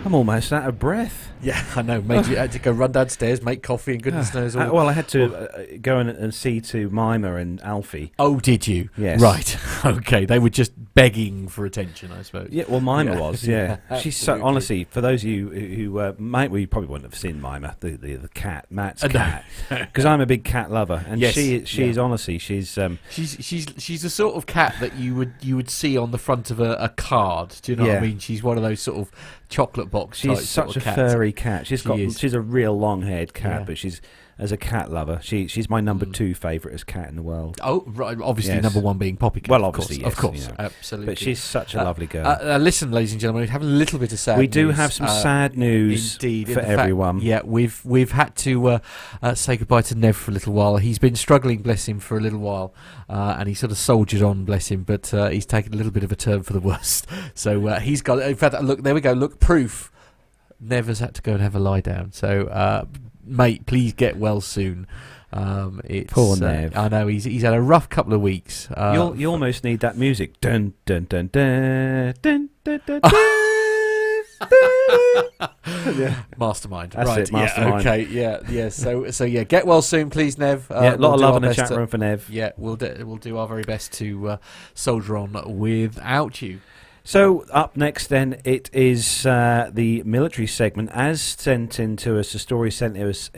I'm almost out of breath. Yeah, I know. Made you had to go run downstairs, make coffee, and goodness knows all. Well, I had to go and see to Mima and Alfie. Oh, did you? Yes. Right. Okay. They were just begging for attention, I suppose. Yeah. Well, Mima was. Yeah. She's so Absolutely. honestly, for those of you who might, well, you probably wouldn't have seen Mima, the cat, Matt's cat, because I'm a big cat lover, and Yes, she is yeah. honestly, she's the sort of cat that you would see on the front of a card. Do you know what I mean? She's one of those sort of chocolate box. She's type such sort a of cat. furry cat. She's a real long-haired cat, Yeah. but she's, as a cat lover, she's my number 2 favourite cat in the world. Oh, right. Obviously, Yes. number 1 being Poppycat. Well, obviously, of course, yes, you know. absolutely. But she's such a lovely girl. Listen, ladies and gentlemen, we have a little bit of sad. We do news. have some sad news indeed, for in fact, everyone. Yeah, we've had to say goodbye to Nev for a little while. He's been struggling, bless him, for a little while, and he sort of soldiered on, bless him. But he's taken a little bit of a turn for the worst. So he's got. In fact, look, there we go. Look, proof. Nev has had to go and have a lie down. So, mate, please get well soon. It's, Poor Nev. I know he's had a rough couple of weeks. You almost need that music. Dun dun dun dun dun dun dun. dun. Yeah. Mastermind. That's right. it, Mastermind. Yeah, okay. Yeah. So yeah. Get well soon, please, Nev. Yeah, a lot of do love our in the best chat room for Nev. Yeah, we'll do our very best to soldier on without you. So up next, then, it is the military segment, as sent in to us. A story sent to us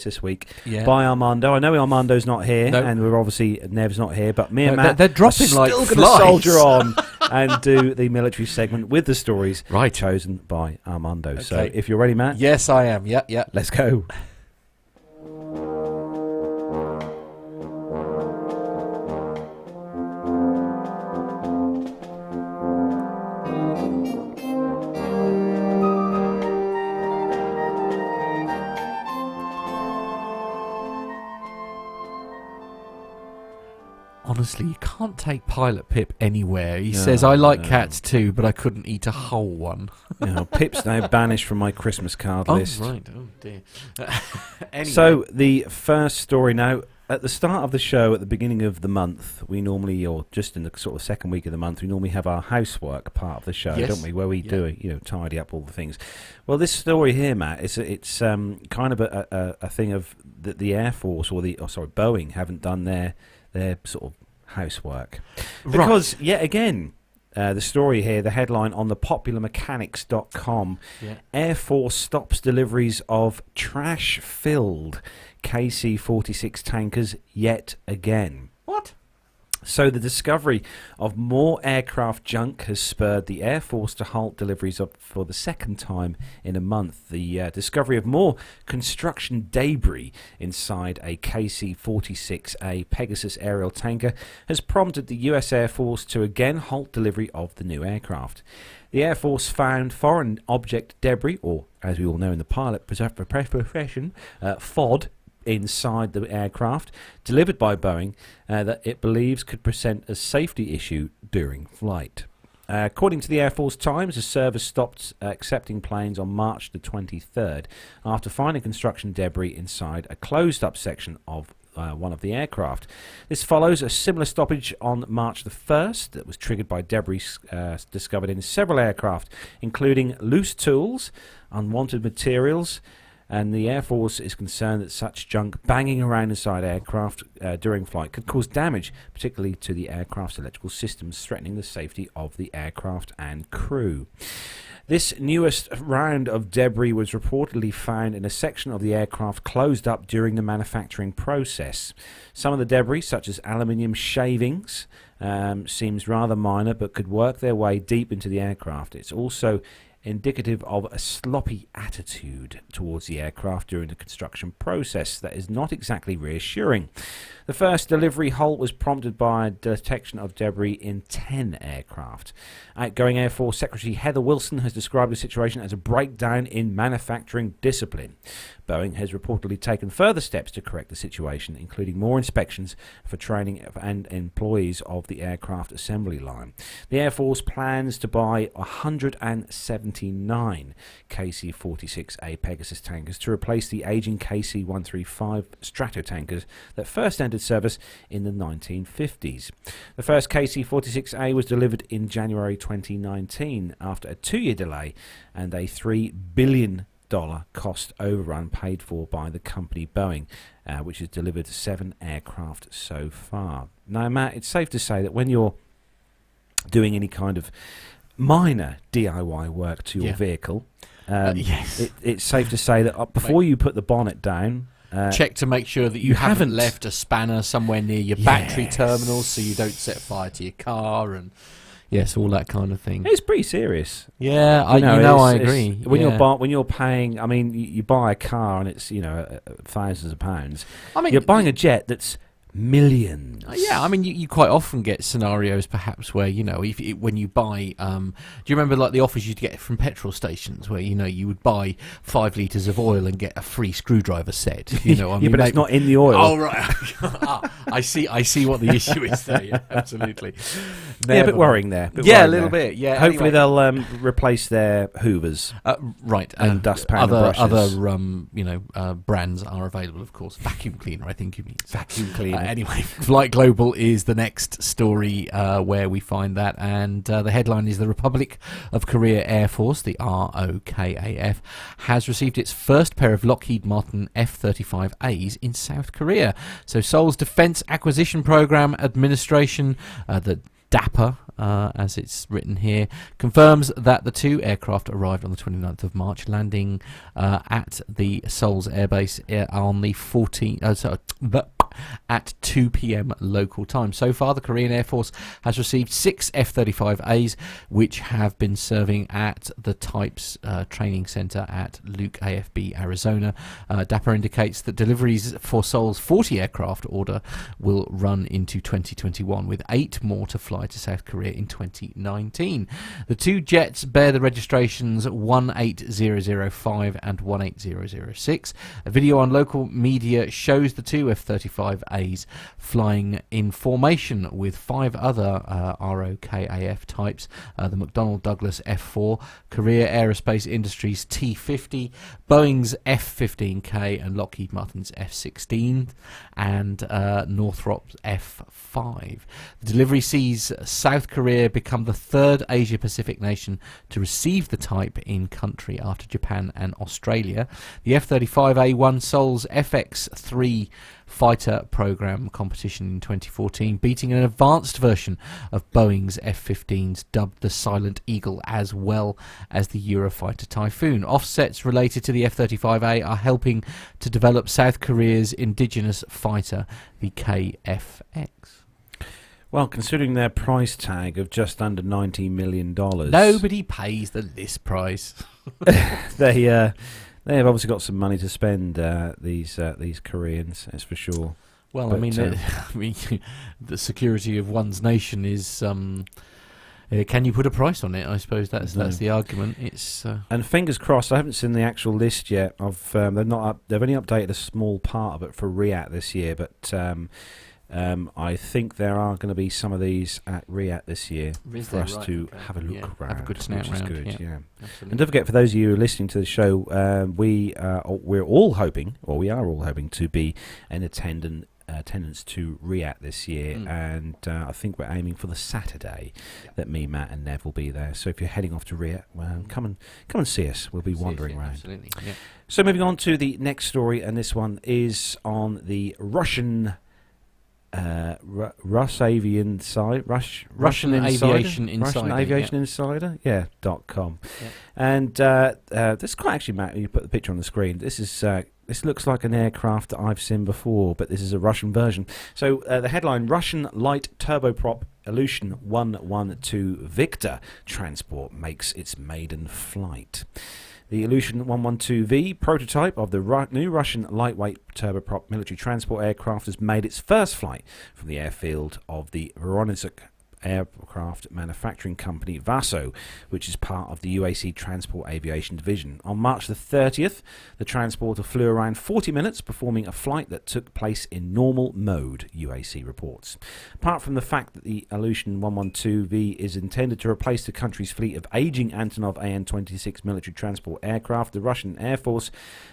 this week by Armando. I know Armando's not here, and we're obviously Nev's not here, but me and Matt they're dropping are like still going to flies. soldier on and do the military segment with the stories chosen by Armando. Okay. So if you're ready, Matt. Yes, I am. Yeah. Let's go. Honestly, you can't take Pilot Pip anywhere. He says, I like cats too, but I couldn't eat a whole one. Pip's now banished from my Christmas card list. Oh, right. Oh, dear. Anyway. So, the first story now. At the start of the show, at the beginning of the month, we normally, or just in the sort of second week of the month, we normally have our housework part of the show, don't we? Where we do it, tidy up all the things. Well, this story here, Matt, it's kind of a thing of the Air Force or Boeing haven't done their sort of housework. Because, yet again, the story here, the headline on the popularmechanics.com, Air Force stops deliveries of trash-filled KC-46 tankers yet again. What? So the discovery of more aircraft junk has spurred the Air Force to halt deliveries for the second time in a month. The discovery of more construction debris inside a KC-46A Pegasus aerial tanker has prompted the US Air Force to again halt delivery of the new aircraft. The Air Force found foreign object debris, or as we all know in the pilot profession, FOD, inside the aircraft, delivered by Boeing, that it believes could present a safety issue during flight. According to the Air Force Times, the service stopped accepting planes on March the 23rd after finding construction debris inside a closed-up section of one of the aircraft. This follows a similar stoppage on March the 1st that was triggered by debris discovered in several aircraft, including loose tools, unwanted materials, and the Air Force is concerned that such junk banging around inside aircraft during flight could cause damage, particularly to the aircraft's electrical systems, threatening the safety of the aircraft and crew. This newest round of debris was reportedly found in a section of the aircraft closed up during the manufacturing process. Some of the debris, such as aluminium shavings, seems rather minor but could work their way deep into the aircraft. It's also indicative of a sloppy attitude towards the aircraft during the construction process that is not exactly reassuring. The first delivery halt was prompted by detection of debris in 10 aircraft. Outgoing Air Force Secretary Heather Wilson has described the situation as a breakdown in manufacturing discipline. Boeing has reportedly taken further steps to correct the situation, including more inspections for training and employees of the aircraft assembly line. The Air Force plans to buy 179 KC-46A Pegasus tankers to replace the aging KC-135 Stratotankers that first entered service in the 1950s. The first KC-46A was delivered in January 2019 after a 2-year delay and a $3 billion cost overrun paid for by the company Boeing, which has delivered 7 aircraft so far. Now, Matt, it's safe to say that when you're doing any kind of minor DIY work to your vehicle, yes, it's safe to say that before you put the bonnet down, check to make sure that you haven't left a spanner somewhere near your battery terminals so you don't set fire to your car, and yes, all that kind of thing. It's pretty serious. Yeah, I agree. When you're paying, I mean, you buy a car and it's thousands of pounds. I mean, you're buying a jet that's millions. Yeah, I mean, you quite often get scenarios, perhaps, where when you buy, do you remember like the offers you'd get from petrol stations, where you would buy 5 litres of oil and get a free screwdriver set? I mean, but it's not in the oil. Oh right, I see what the issue is there. Yeah, absolutely. Yeah, a bit worrying there. A little bit. Yeah. Hopefully they'll replace their Hoovers. Right, and dustpan brushes. Other brands are available, of course. Vacuum cleaner, I think you mean. Vacuum cleaner. Anyway, Flight Global is the next story where we find that, and the headline is: the Republic of Korea Air Force, the ROKAF, has received its first pair of Lockheed Martin F-35As in South Korea. So Seoul's Defense Acquisition Program Administration, the DAPA, as it's written here, confirms that the 2 aircraft arrived on the 29th of March, landing at the Seoul's airbase on the 14th. At 2 p.m. local time. So far, the Korean Air Force has received 6 F-35As, which have been serving at the Types Training Center at Luke AFB, Arizona. DAPA indicates that deliveries for Seoul's 40 aircraft order will run into 2021, with 8 more to fly to South Korea in 2019. The 2 jets bear the registrations 18005 and 18006. A video on local media shows the 2 F-35As flying in formation with 5 other ROKAF types, the McDonnell Douglas F-4, Korea Aerospace Industries T-50, Boeing's F-15K, and Lockheed Martin's F-16, and Northrop's F-5. The delivery sees South Korea become the 3rd Asia-Pacific nation to receive the type in country after Japan and Australia. The F-35A won Seoul's FX-3 fighter program competition in 2014, beating an advanced version of Boeing's F-15s dubbed the Silent Eagle, as well as the Eurofighter Typhoon. Offsets related to the F-35A are helping to develop South Korea's indigenous fighter, the KFX. Well, considering their price tag of just under $90 million... Nobody pays the list price. They have obviously got some money to spend, these Koreans, that's for sure. Well, but, I mean, the security of one's nation is. Can you put a price on it? I suppose that's the argument. It's and fingers crossed. I haven't seen the actual list yet. They've only updated a small part of it for RIAT this year, but. I think there are going to be some of these at RIAT this year for us to have a look around, have a good snout which is round. good. Yeah. And don't forget, for those of you who are listening to the show, we're all hoping, or we are all hoping, to be in attendance to RIAT this year, and I think we're aiming for the Saturday that me, Matt, and Nev will be there. So if you're heading off to RIAT, well, come and see us. We'll be wandering around. Absolutely. Yeah. So moving on to the next story, and this one is on the Russian. Russian Aviation Insider, .com. Yeah. And this is quite actually, Matt, you put the picture on the screen. This is This looks like an aircraft that I've seen before, but this is a Russian version. So the headline, Russian light turboprop Ilyushin 112 Victor transport makes its maiden flight. The Ilyushin 112V prototype of the new Russian lightweight turboprop military transport aircraft has made its first flight from the airfield of the Voronezh aircraft manufacturing company Vaso, which is part of the UAC Transport Aviation Division. On March the 30th, the transporter flew around 40 minutes, performing a flight that took place in normal mode, UAC reports. Apart from the fact that the Ilyushin 112V is intended to replace the country's fleet of aging Antonov AN-26 military transport aircraft, the Russian Air Force,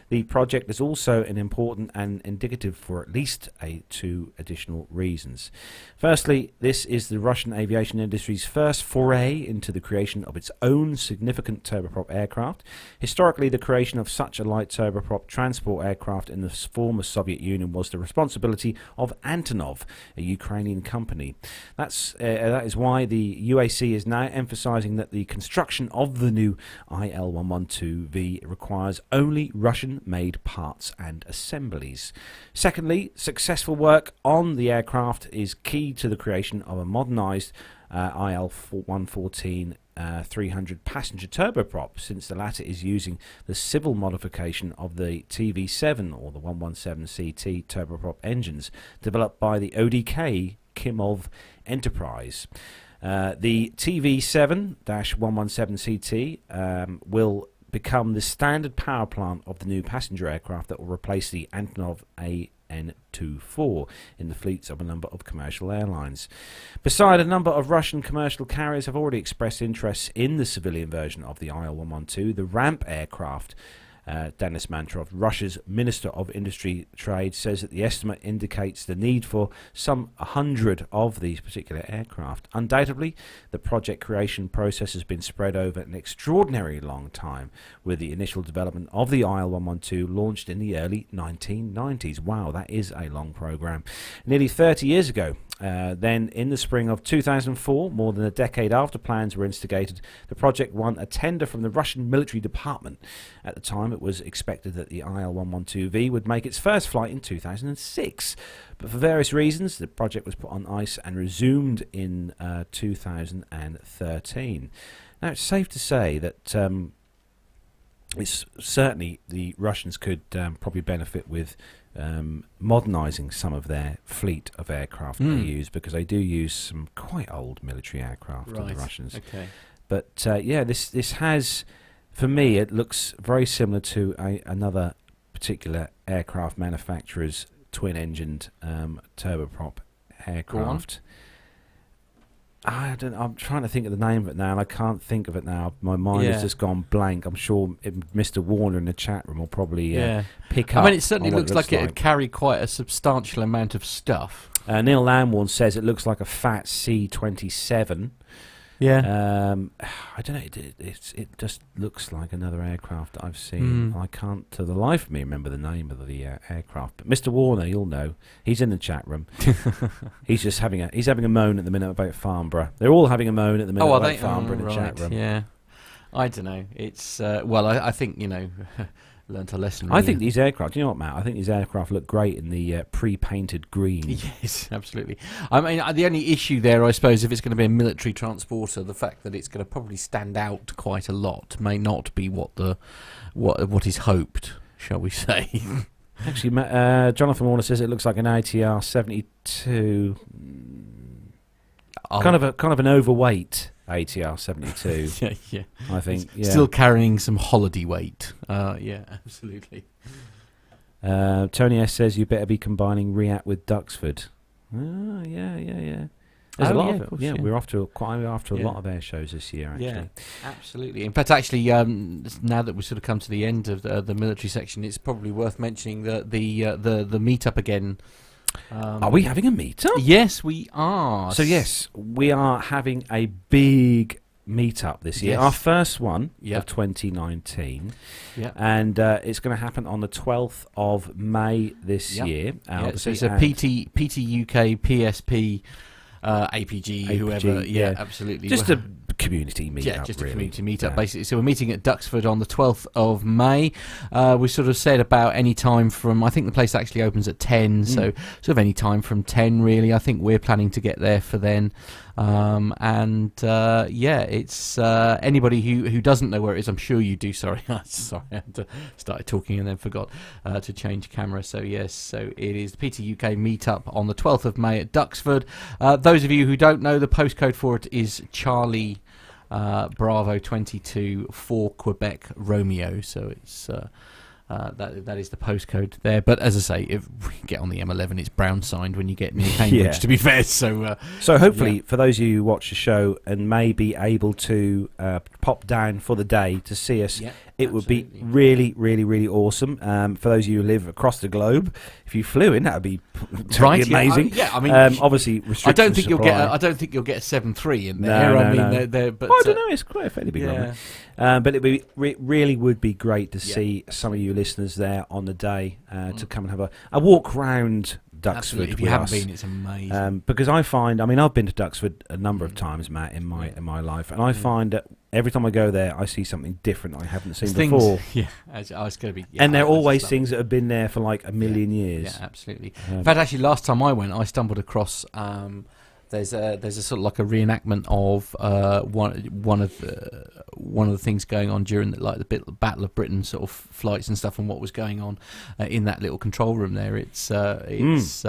the project is also an important and indicative for at least two additional reasons. Firstly, this is the Russian aviation industry's first foray into the creation of its own significant turboprop aircraft. Historically, the creation of such a light turboprop transport aircraft in the former Soviet Union was the responsibility of Antonov, a Ukrainian company. That is why the UAC is now emphasizing that the construction of the new IL-112V requires only Russian-made parts and assemblies. Secondly, successful work on the aircraft is key to the creation of a modernized IL-114 300 passenger turboprop, since the latter is using the civil modification of the TV7 or the 117CT turboprop engines developed by the ODK Kimov Enterprise. The TV7-117CT will become the standard power plant of the new passenger aircraft that will replace the Antonov AN-24 in the fleets of a number of commercial airlines. Besides, a number of Russian commercial carriers have already expressed interest in the civilian version of the IL-112. The ramp aircraft, Denis Mantrov, Russia's Minister of Industry Trade, says that the estimate indicates the need for some 100 of these particular aircraft. Undoubtedly, the project creation process has been spread over an extraordinarily long time, with the initial development of the IL-112 launched in the early 1990s. Wow, that is a long program. Nearly 30 years ago, then in the spring of 2004, more than a decade after plans were instigated, the project won a tender from the Russian military department. At the time, it was expected that the IL-112V would make its first flight in 2006. But for various reasons, the project was put on ice and resumed in 2013. Now, it's safe to say that it's certainly the Russians could probably benefit with modernising some of their fleet of aircraft they use, because they do use some quite old military aircraft, the Russians. Okay. But yeah, this has, for me, it looks very similar to another particular aircraft manufacturer's twin-engined turboprop aircraft. I'm trying to think of the name of it now, and I can't think of it now. My mind has just gone blank. I'm sure Mr. Warner in the chat room will probably pick up. I mean, it certainly looks like it would carry quite a substantial amount of stuff. Neil Lamborn says it looks like a fat C-27. Yeah. I don't know. It just looks like another aircraft that I've seen. I can't, to the life of me, remember the name of the aircraft. But Mr. Warner, you'll know. He's in the chat room. He's just having a moan at the minute about Farnborough. They're all having a moan at the minute about Farnborough in the chat room. Yeah. I don't know. It's well, I think learnt a lesson. Really. I think these aircraft, you know what, Matt? I think these aircraft look great in the pre-painted green. Yes, absolutely. I mean, the only issue there, I suppose, if it's going to be a military transporter, the fact that it's going to probably stand out quite a lot may not be what is hoped, shall we say? Actually, Jonathan Warner says it looks like an ATR 72. Kind of an overweight ATR 72. yeah. I think. Still carrying some holiday weight. Yeah, absolutely. Tony S says you better be combining React with Duxford. Yeah. There's a lot of it. Course, we're off to a lot of air shows this year, actually. Yeah, absolutely. In fact, actually, now that we've sort of come to the end of the military section, it's probably worth mentioning that the meetup again. Are we having a meetup? Yes, we are. So yes, we are having a big meetup this year. Yes. Our first one of 2019. Yeah. And it's going to happen on the 12th of May this year. So it's a PT UK, PSP, APG, whoever. Yeah, absolutely. Just a community meetup. Yeah, just a really. community meetup, basically. So we're meeting at Duxford on the 12th of May. We sort of said about any time from, I think the place actually opens at 10, so sort of any time from 10, really. I think we're planning to get there for then. It's anybody who doesn't know where it is. I'm sure you do. Sorry, I had started talking and then forgot to change camera. So yes, so it is the PT UK meetup on the 12th of May at Duxford. Those of you who don't know, the postcode for it is Charlie Bravo 22 for Quebec Romeo. So it's that is the postcode there. But as I say, if we get on the M11, it's brown signed when you get near Cambridge, to be fair. So hopefully, for those of you who watch the show and may be able to pop down for the day to see us, it would be really, really, really awesome. For those of you who live across the globe, if you flew in, that would be totally amazing. I mean, obviously, restrictions I don't think apply. I don't think you'll get a 7.3 in there. No. But I don't know. It's quite a fairly big number. But it really would be great to see some of you listeners there on the day to come and have a walk around Duxford. Absolutely. If you haven't been, it's amazing. Because I find, I've been to Duxford a number of times, Matt, in my life, and I find that every time I go there, I see something different I haven't seen before. It's going to be. And they're always things that have been there for like a million years. Yeah, absolutely. In fact, actually, last time I went, I stumbled across. There's a sort of like a reenactment of one of the things going on during the Battle of Britain sort of flights and stuff, and what was going on in that little control room there. It's if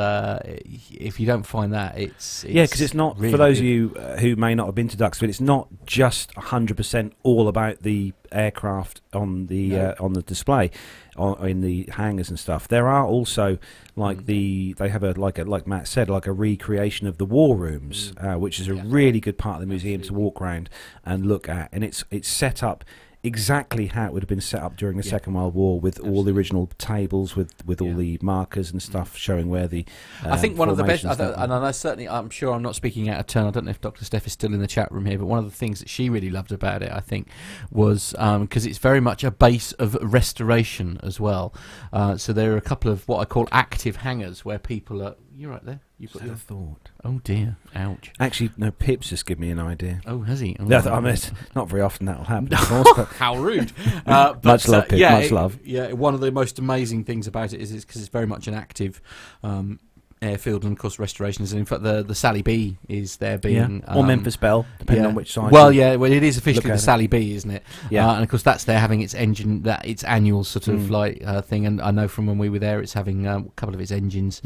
you don't find that, it's because it's not really for those of you who may not have been to Duxford. It's not just 100% all about the aircraft on the display or in the hangars and stuff. There are also they have like Matt said, like a recreation of the war rooms, which is a really good part of the museum to walk around and look at, and it's set up exactly how it would have been set up during the Second World War, with all the original tables with all the markers and stuff showing where the I think one of the best, and I certainly, I'm sure I'm not speaking out of turn, I don't know if Dr. Steph is still in the chat room here, but one of the things that she really loved about it, I think, was because it's very much a base of restoration as well. So there are a couple of what I call active hangars where people are. You're right there. You've got your thought. Oh dear! Ouch. Actually, no. Pip's just given me an idea. Oh, has he? Oh, not very often that'll happen. Of course, but how rude! Much love, Pip. Much love. Yeah, one of the most amazing things about it is because it's very much an active airfield, and of course restorations. And in fact, the Sally B is there being or Memphis Belle, depending on which side. Well, it is officially the Sally B, isn't it? Yeah, and of course that's there having its engine, its annual sort of flight thing. And I know from when we were there, it's having a couple of its engines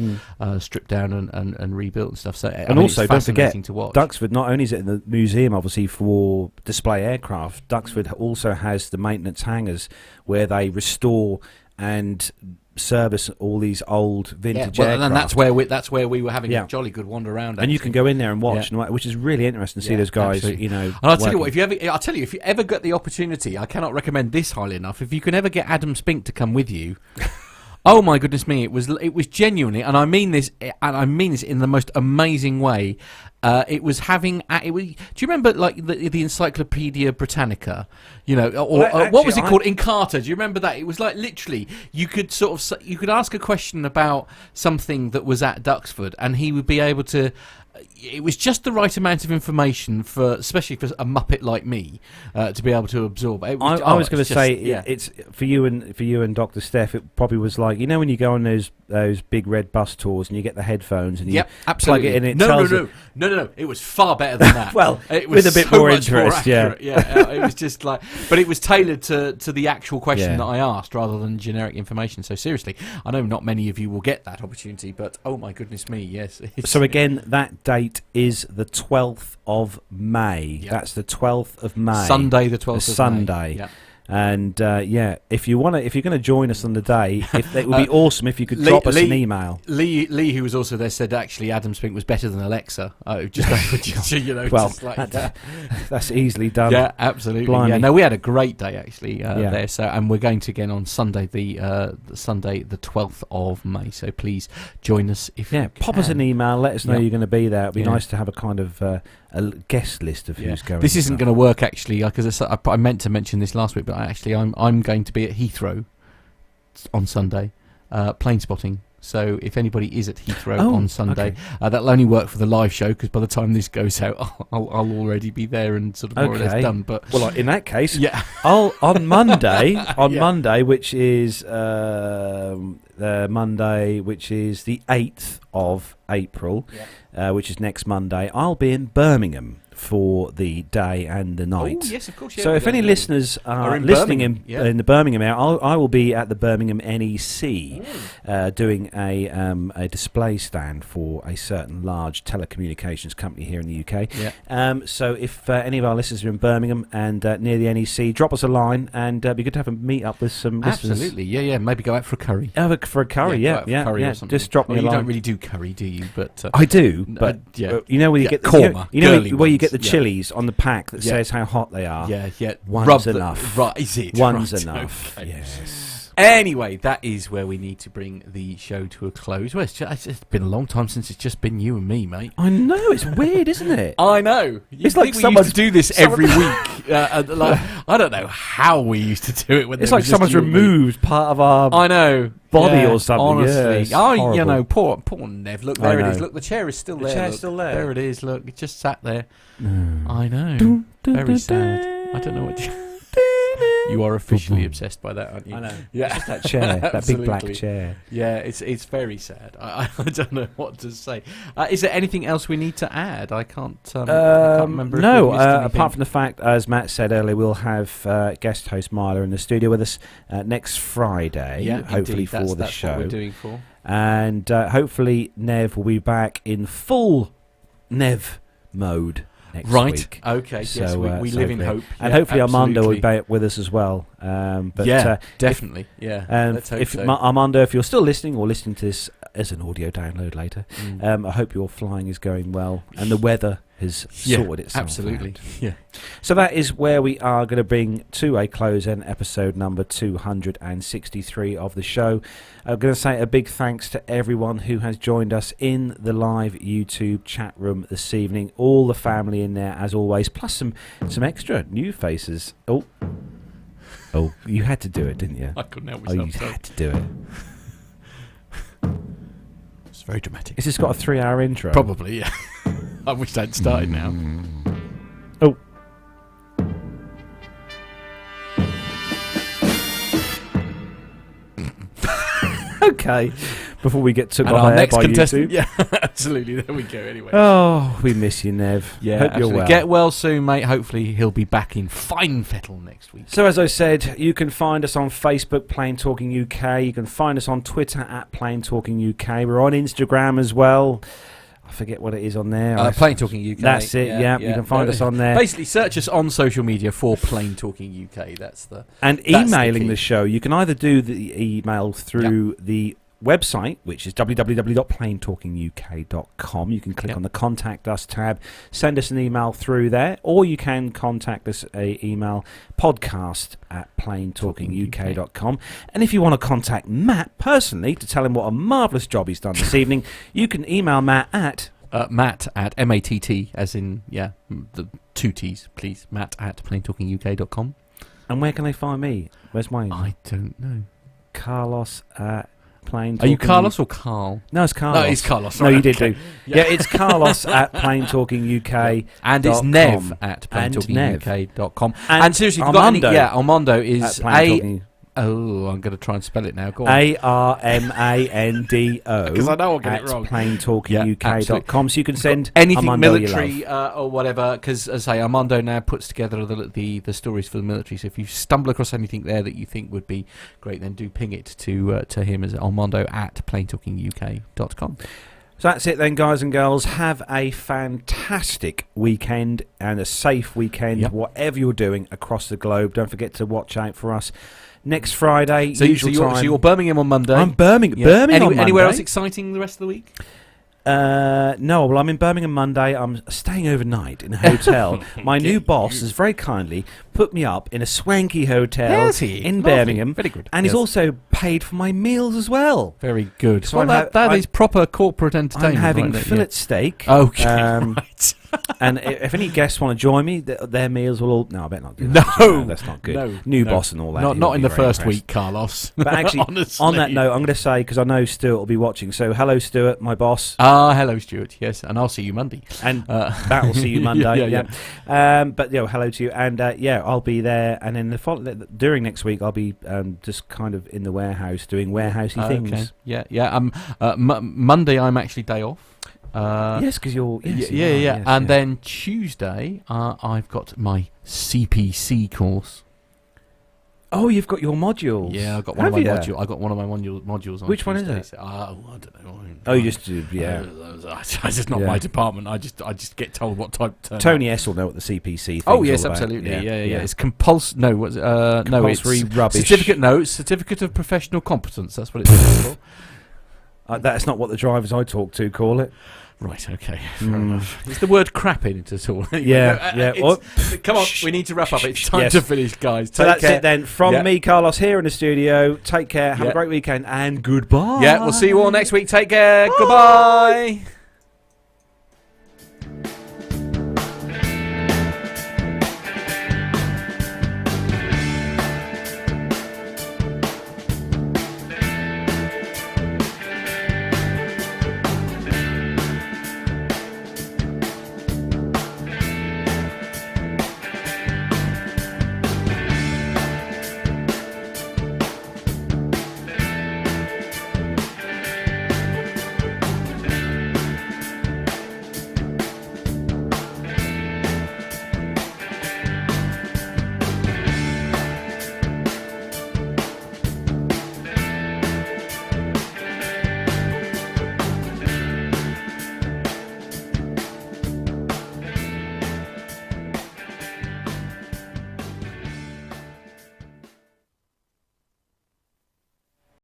stripped down and rebuilt and stuff. So and also don't forget, to watch. Duxford not only is it in the museum, obviously for display aircraft, Duxford also has the maintenance hangars where they restore and service all these old vintage aircraft. And that's where we were having a jolly good wander around. And you can go in there and watch, which is really interesting to see those guys. Absolutely. And I'll tell you what, if you ever get the opportunity, I cannot recommend this highly enough. If you can ever get Adam Spink to come with you. Oh my goodness me! It was genuinely, and I mean this in the most amazing way. It was having. Do you remember like the Encyclopedia Britannica? What was it called? Encarta. Do you remember that? It was like literally you could you could ask a question about something that was at Duxford, and he would be able to. It was just the right amount of information especially for a muppet like me, to be able to absorb. I was going to say it's for you and Dr. Steph. It probably was like when you go on those big red bus tours and you get the headphones and you plug it in. And No. It was far better than that. Well, it was with a bit so more much interest. It was just like, but it was tailored to the actual question that I asked rather than generic information. So seriously, I know not many of you will get that opportunity, but oh my goodness me, yes. So again, that date is the 12th of May. Yep. That's the 12th of May. Sunday, the 12th of Sunday. May. Yep. And if you're going to join us on the day, it would be awesome if you could drop us an email. Lee, who was also there, said actually Adam Spink was better than Alexa. Well, just like that's easily done. Yeah, absolutely. Blimey. Yeah, no, we had a great day actually there. So, and we're going to again on Sunday, the 12th of May. So please join us if you pop can. us an email. Let us know you're going to be there. It'd be nice to have a kind of a guest list of who's going. This isn't going to work actually, because I meant to mention this last week, but I'm going to be at Heathrow on Sunday, plane spotting. So if anybody is at Heathrow Oh, on Sunday, okay. That'll only work for the live show, because by the time this goes out, I'll already be there and sort of more or less done. But well, in that case, yeah, on Monday, Yeah. which is the Monday, which is the 8th of April, which is next Monday, I'll be in Birmingham for the day and the night. Oh, yes, of course. Yeah, so if any listeners are in listening Birmingham, in the Birmingham area, I will be at the Birmingham NEC doing a display stand for a certain large telecommunications company here in the UK. Yeah. So if any of our listeners are in Birmingham and near the NEC, drop us a line, and it'd be good to have a meet up with some listeners. Absolutely, yeah. Maybe go out for a curry. For a curry, go out for curry or something. Just drop me a You line. don't really do curry, do you? But I do, but you know where you get the, korma, you know girly where you ones, get the chilies on the pack that says how hot they are. Yeah. One's enough. Right, is it? One's Right, enough. okay. Yes. Anyway, that is where we need to bring the show to a close. Well, it's been a long time since it's just been you and me, mate. I know, it's weird, isn't it? I know. It's like someone used to do this every week. Like, I don't know how we used to do it. When It's there like was just someone's you and me. removed part of our I know. body or something. Honestly, it's horrible. poor Nev. Look, I there it know. is. Look, the chair is still The there. chair's look. still there. There it is. Look, it just sat there. I know. Very sad. I don't know what. You are officially obsessed by that, aren't you? I know. Yeah, It's just that chair, that big black Absolutely. chair. Yeah, it's very sad. I don't know what to say. Is there anything else we need to add? I can't remember. No, if we missed anything. apart from the fact, as Matt said earlier, we'll have guest host Marla in the studio with us next Friday, Yeah, hopefully indeed. for the That's show. what we're doing for. And hopefully Nev will be back in full Nev mode next Right. week. Okay. So, yes, we live in hopefully- hope. And Yeah, hopefully Armando will be absolutely. back with us as well. But Yeah, definitely. Let's hope if so. Armando, if you're still listening or listening to this as an audio download later, I hope your flying is going well and the weather has sorted itself absolutely. out. Yeah. So that is where we are going to bring to a close in episode number 263 of the show. I'm going to say a big thanks to everyone who has joined us in the live YouTube chat room this evening. All the family in there as always, plus some extra new faces. Oh, you had to do it, didn't you? I couldn't help You myself. had to do it. It's very dramatic. It's just got a 3-hour intro. Probably, yeah. I wish they'd started now. Oh. Okay. Before we get took And off our air next by contestant. YouTube. Yeah, absolutely. There we go. Anyway. Oh, we miss you, Nev. Yeah, Hope absolutely. you're well. Get well soon, mate. Hopefully he'll be back in fine fettle next week. So as I said, you can find us on Facebook, Plain Talking UK. You can find us on Twitter at Plain Talking UK. We're on Instagram as well. I forget what it is on there. Plain Talking UK. That's it. Yeah, you can find us on there. Basically, search us on social media for Plain Talking UK. That's And that's emailing key. the show, you can either do the email through the website, which is www.plaintalkinguk.com. You can click on the Contact Us tab, send us an email through there, or you can contact us email podcast@plaintalkinguk.com. And if you want to contact Matt personally to tell him what a marvellous job he's done this evening, you can email Matt at Matt at MATT, as in, the 2 T's, please. Matt at plaintalkinguk.com. And where can they find me? Where's mine? I don't know. Carlos at Plain. Are you Carlos or Carl? No, it's Carlos. No, it's Carlos. No, Right, you did okay. do. Yeah, it's Carlos at plaintalkinguk. And it's Nev at plaintalkinguk.com. And seriously, if you've got any, Armando is Oh, I'm going to try and spell it now. Go on. ARMANDO. Because I know I'll get it wrong. plaintalkinguk.com. So you can send anything Armando military or whatever. Because, as I say, Armando now puts together the stories for the military. So if you stumble across anything there that you think would be great, then do ping it to him as Armando at plaintalkinguk.com. So that's it then, guys and girls. Have a fantastic weekend and a safe weekend, whatever you're doing across the globe. Don't forget to watch out for us next Friday, usual time. So you're Birmingham on Monday. I'm Birmingham on Monday. Anywhere else exciting the rest of the week? No, well, I'm in Birmingham Monday. I'm staying overnight in a hotel. My new boss has very kindly put me up in a swanky hotel in Birmingham. Very good. And he's also paid for my meals as well. Very good. So Well, that is proper corporate entertainment. I'm having right fillet there, steak. Okay, right. And if any guests want to join me, their meals will all... No, I bet not do that. No, that's not good. no, New no. boss and all that. Not in the first impressed. week, Carlos. But actually, Honestly. on that note, I'm going to say, because I know Stuart will be watching, so hello, Stuart, my boss. Hello, Stuart. Yes, and I'll see you Monday. And that will see you Monday. But hello to you. And I'll be there. And then during next week, I'll be just kind of in the warehouse doing warehousey things. Okay. Monday, I'm actually day off. Yes, because you're... Yes, Yes, and then Tuesday, I've got my CPC course. Oh, you've got your modules. Yeah, I've got one of my modules. I got one of my modules. On Which one Tuesday. is it? I don't know. You just It's just not my department. I just get told what type. Tony S will know what the CPC thing. Oh yes, absolutely. Yeah. It's compulsory. No, compulsory rubbish. Certificate of professional competence. That's what it's called for. That's not what the drivers I talk to call it. Right, okay. Fair enough. Is the word crap in it at all? Anyway, come on, we need to wrap up. It's time to finish, guys. So that's it then. From me, Carlos, here in the studio. Take care. Have a great weekend and goodbye. Yeah, we'll see you all next week. Take care. Goodbye.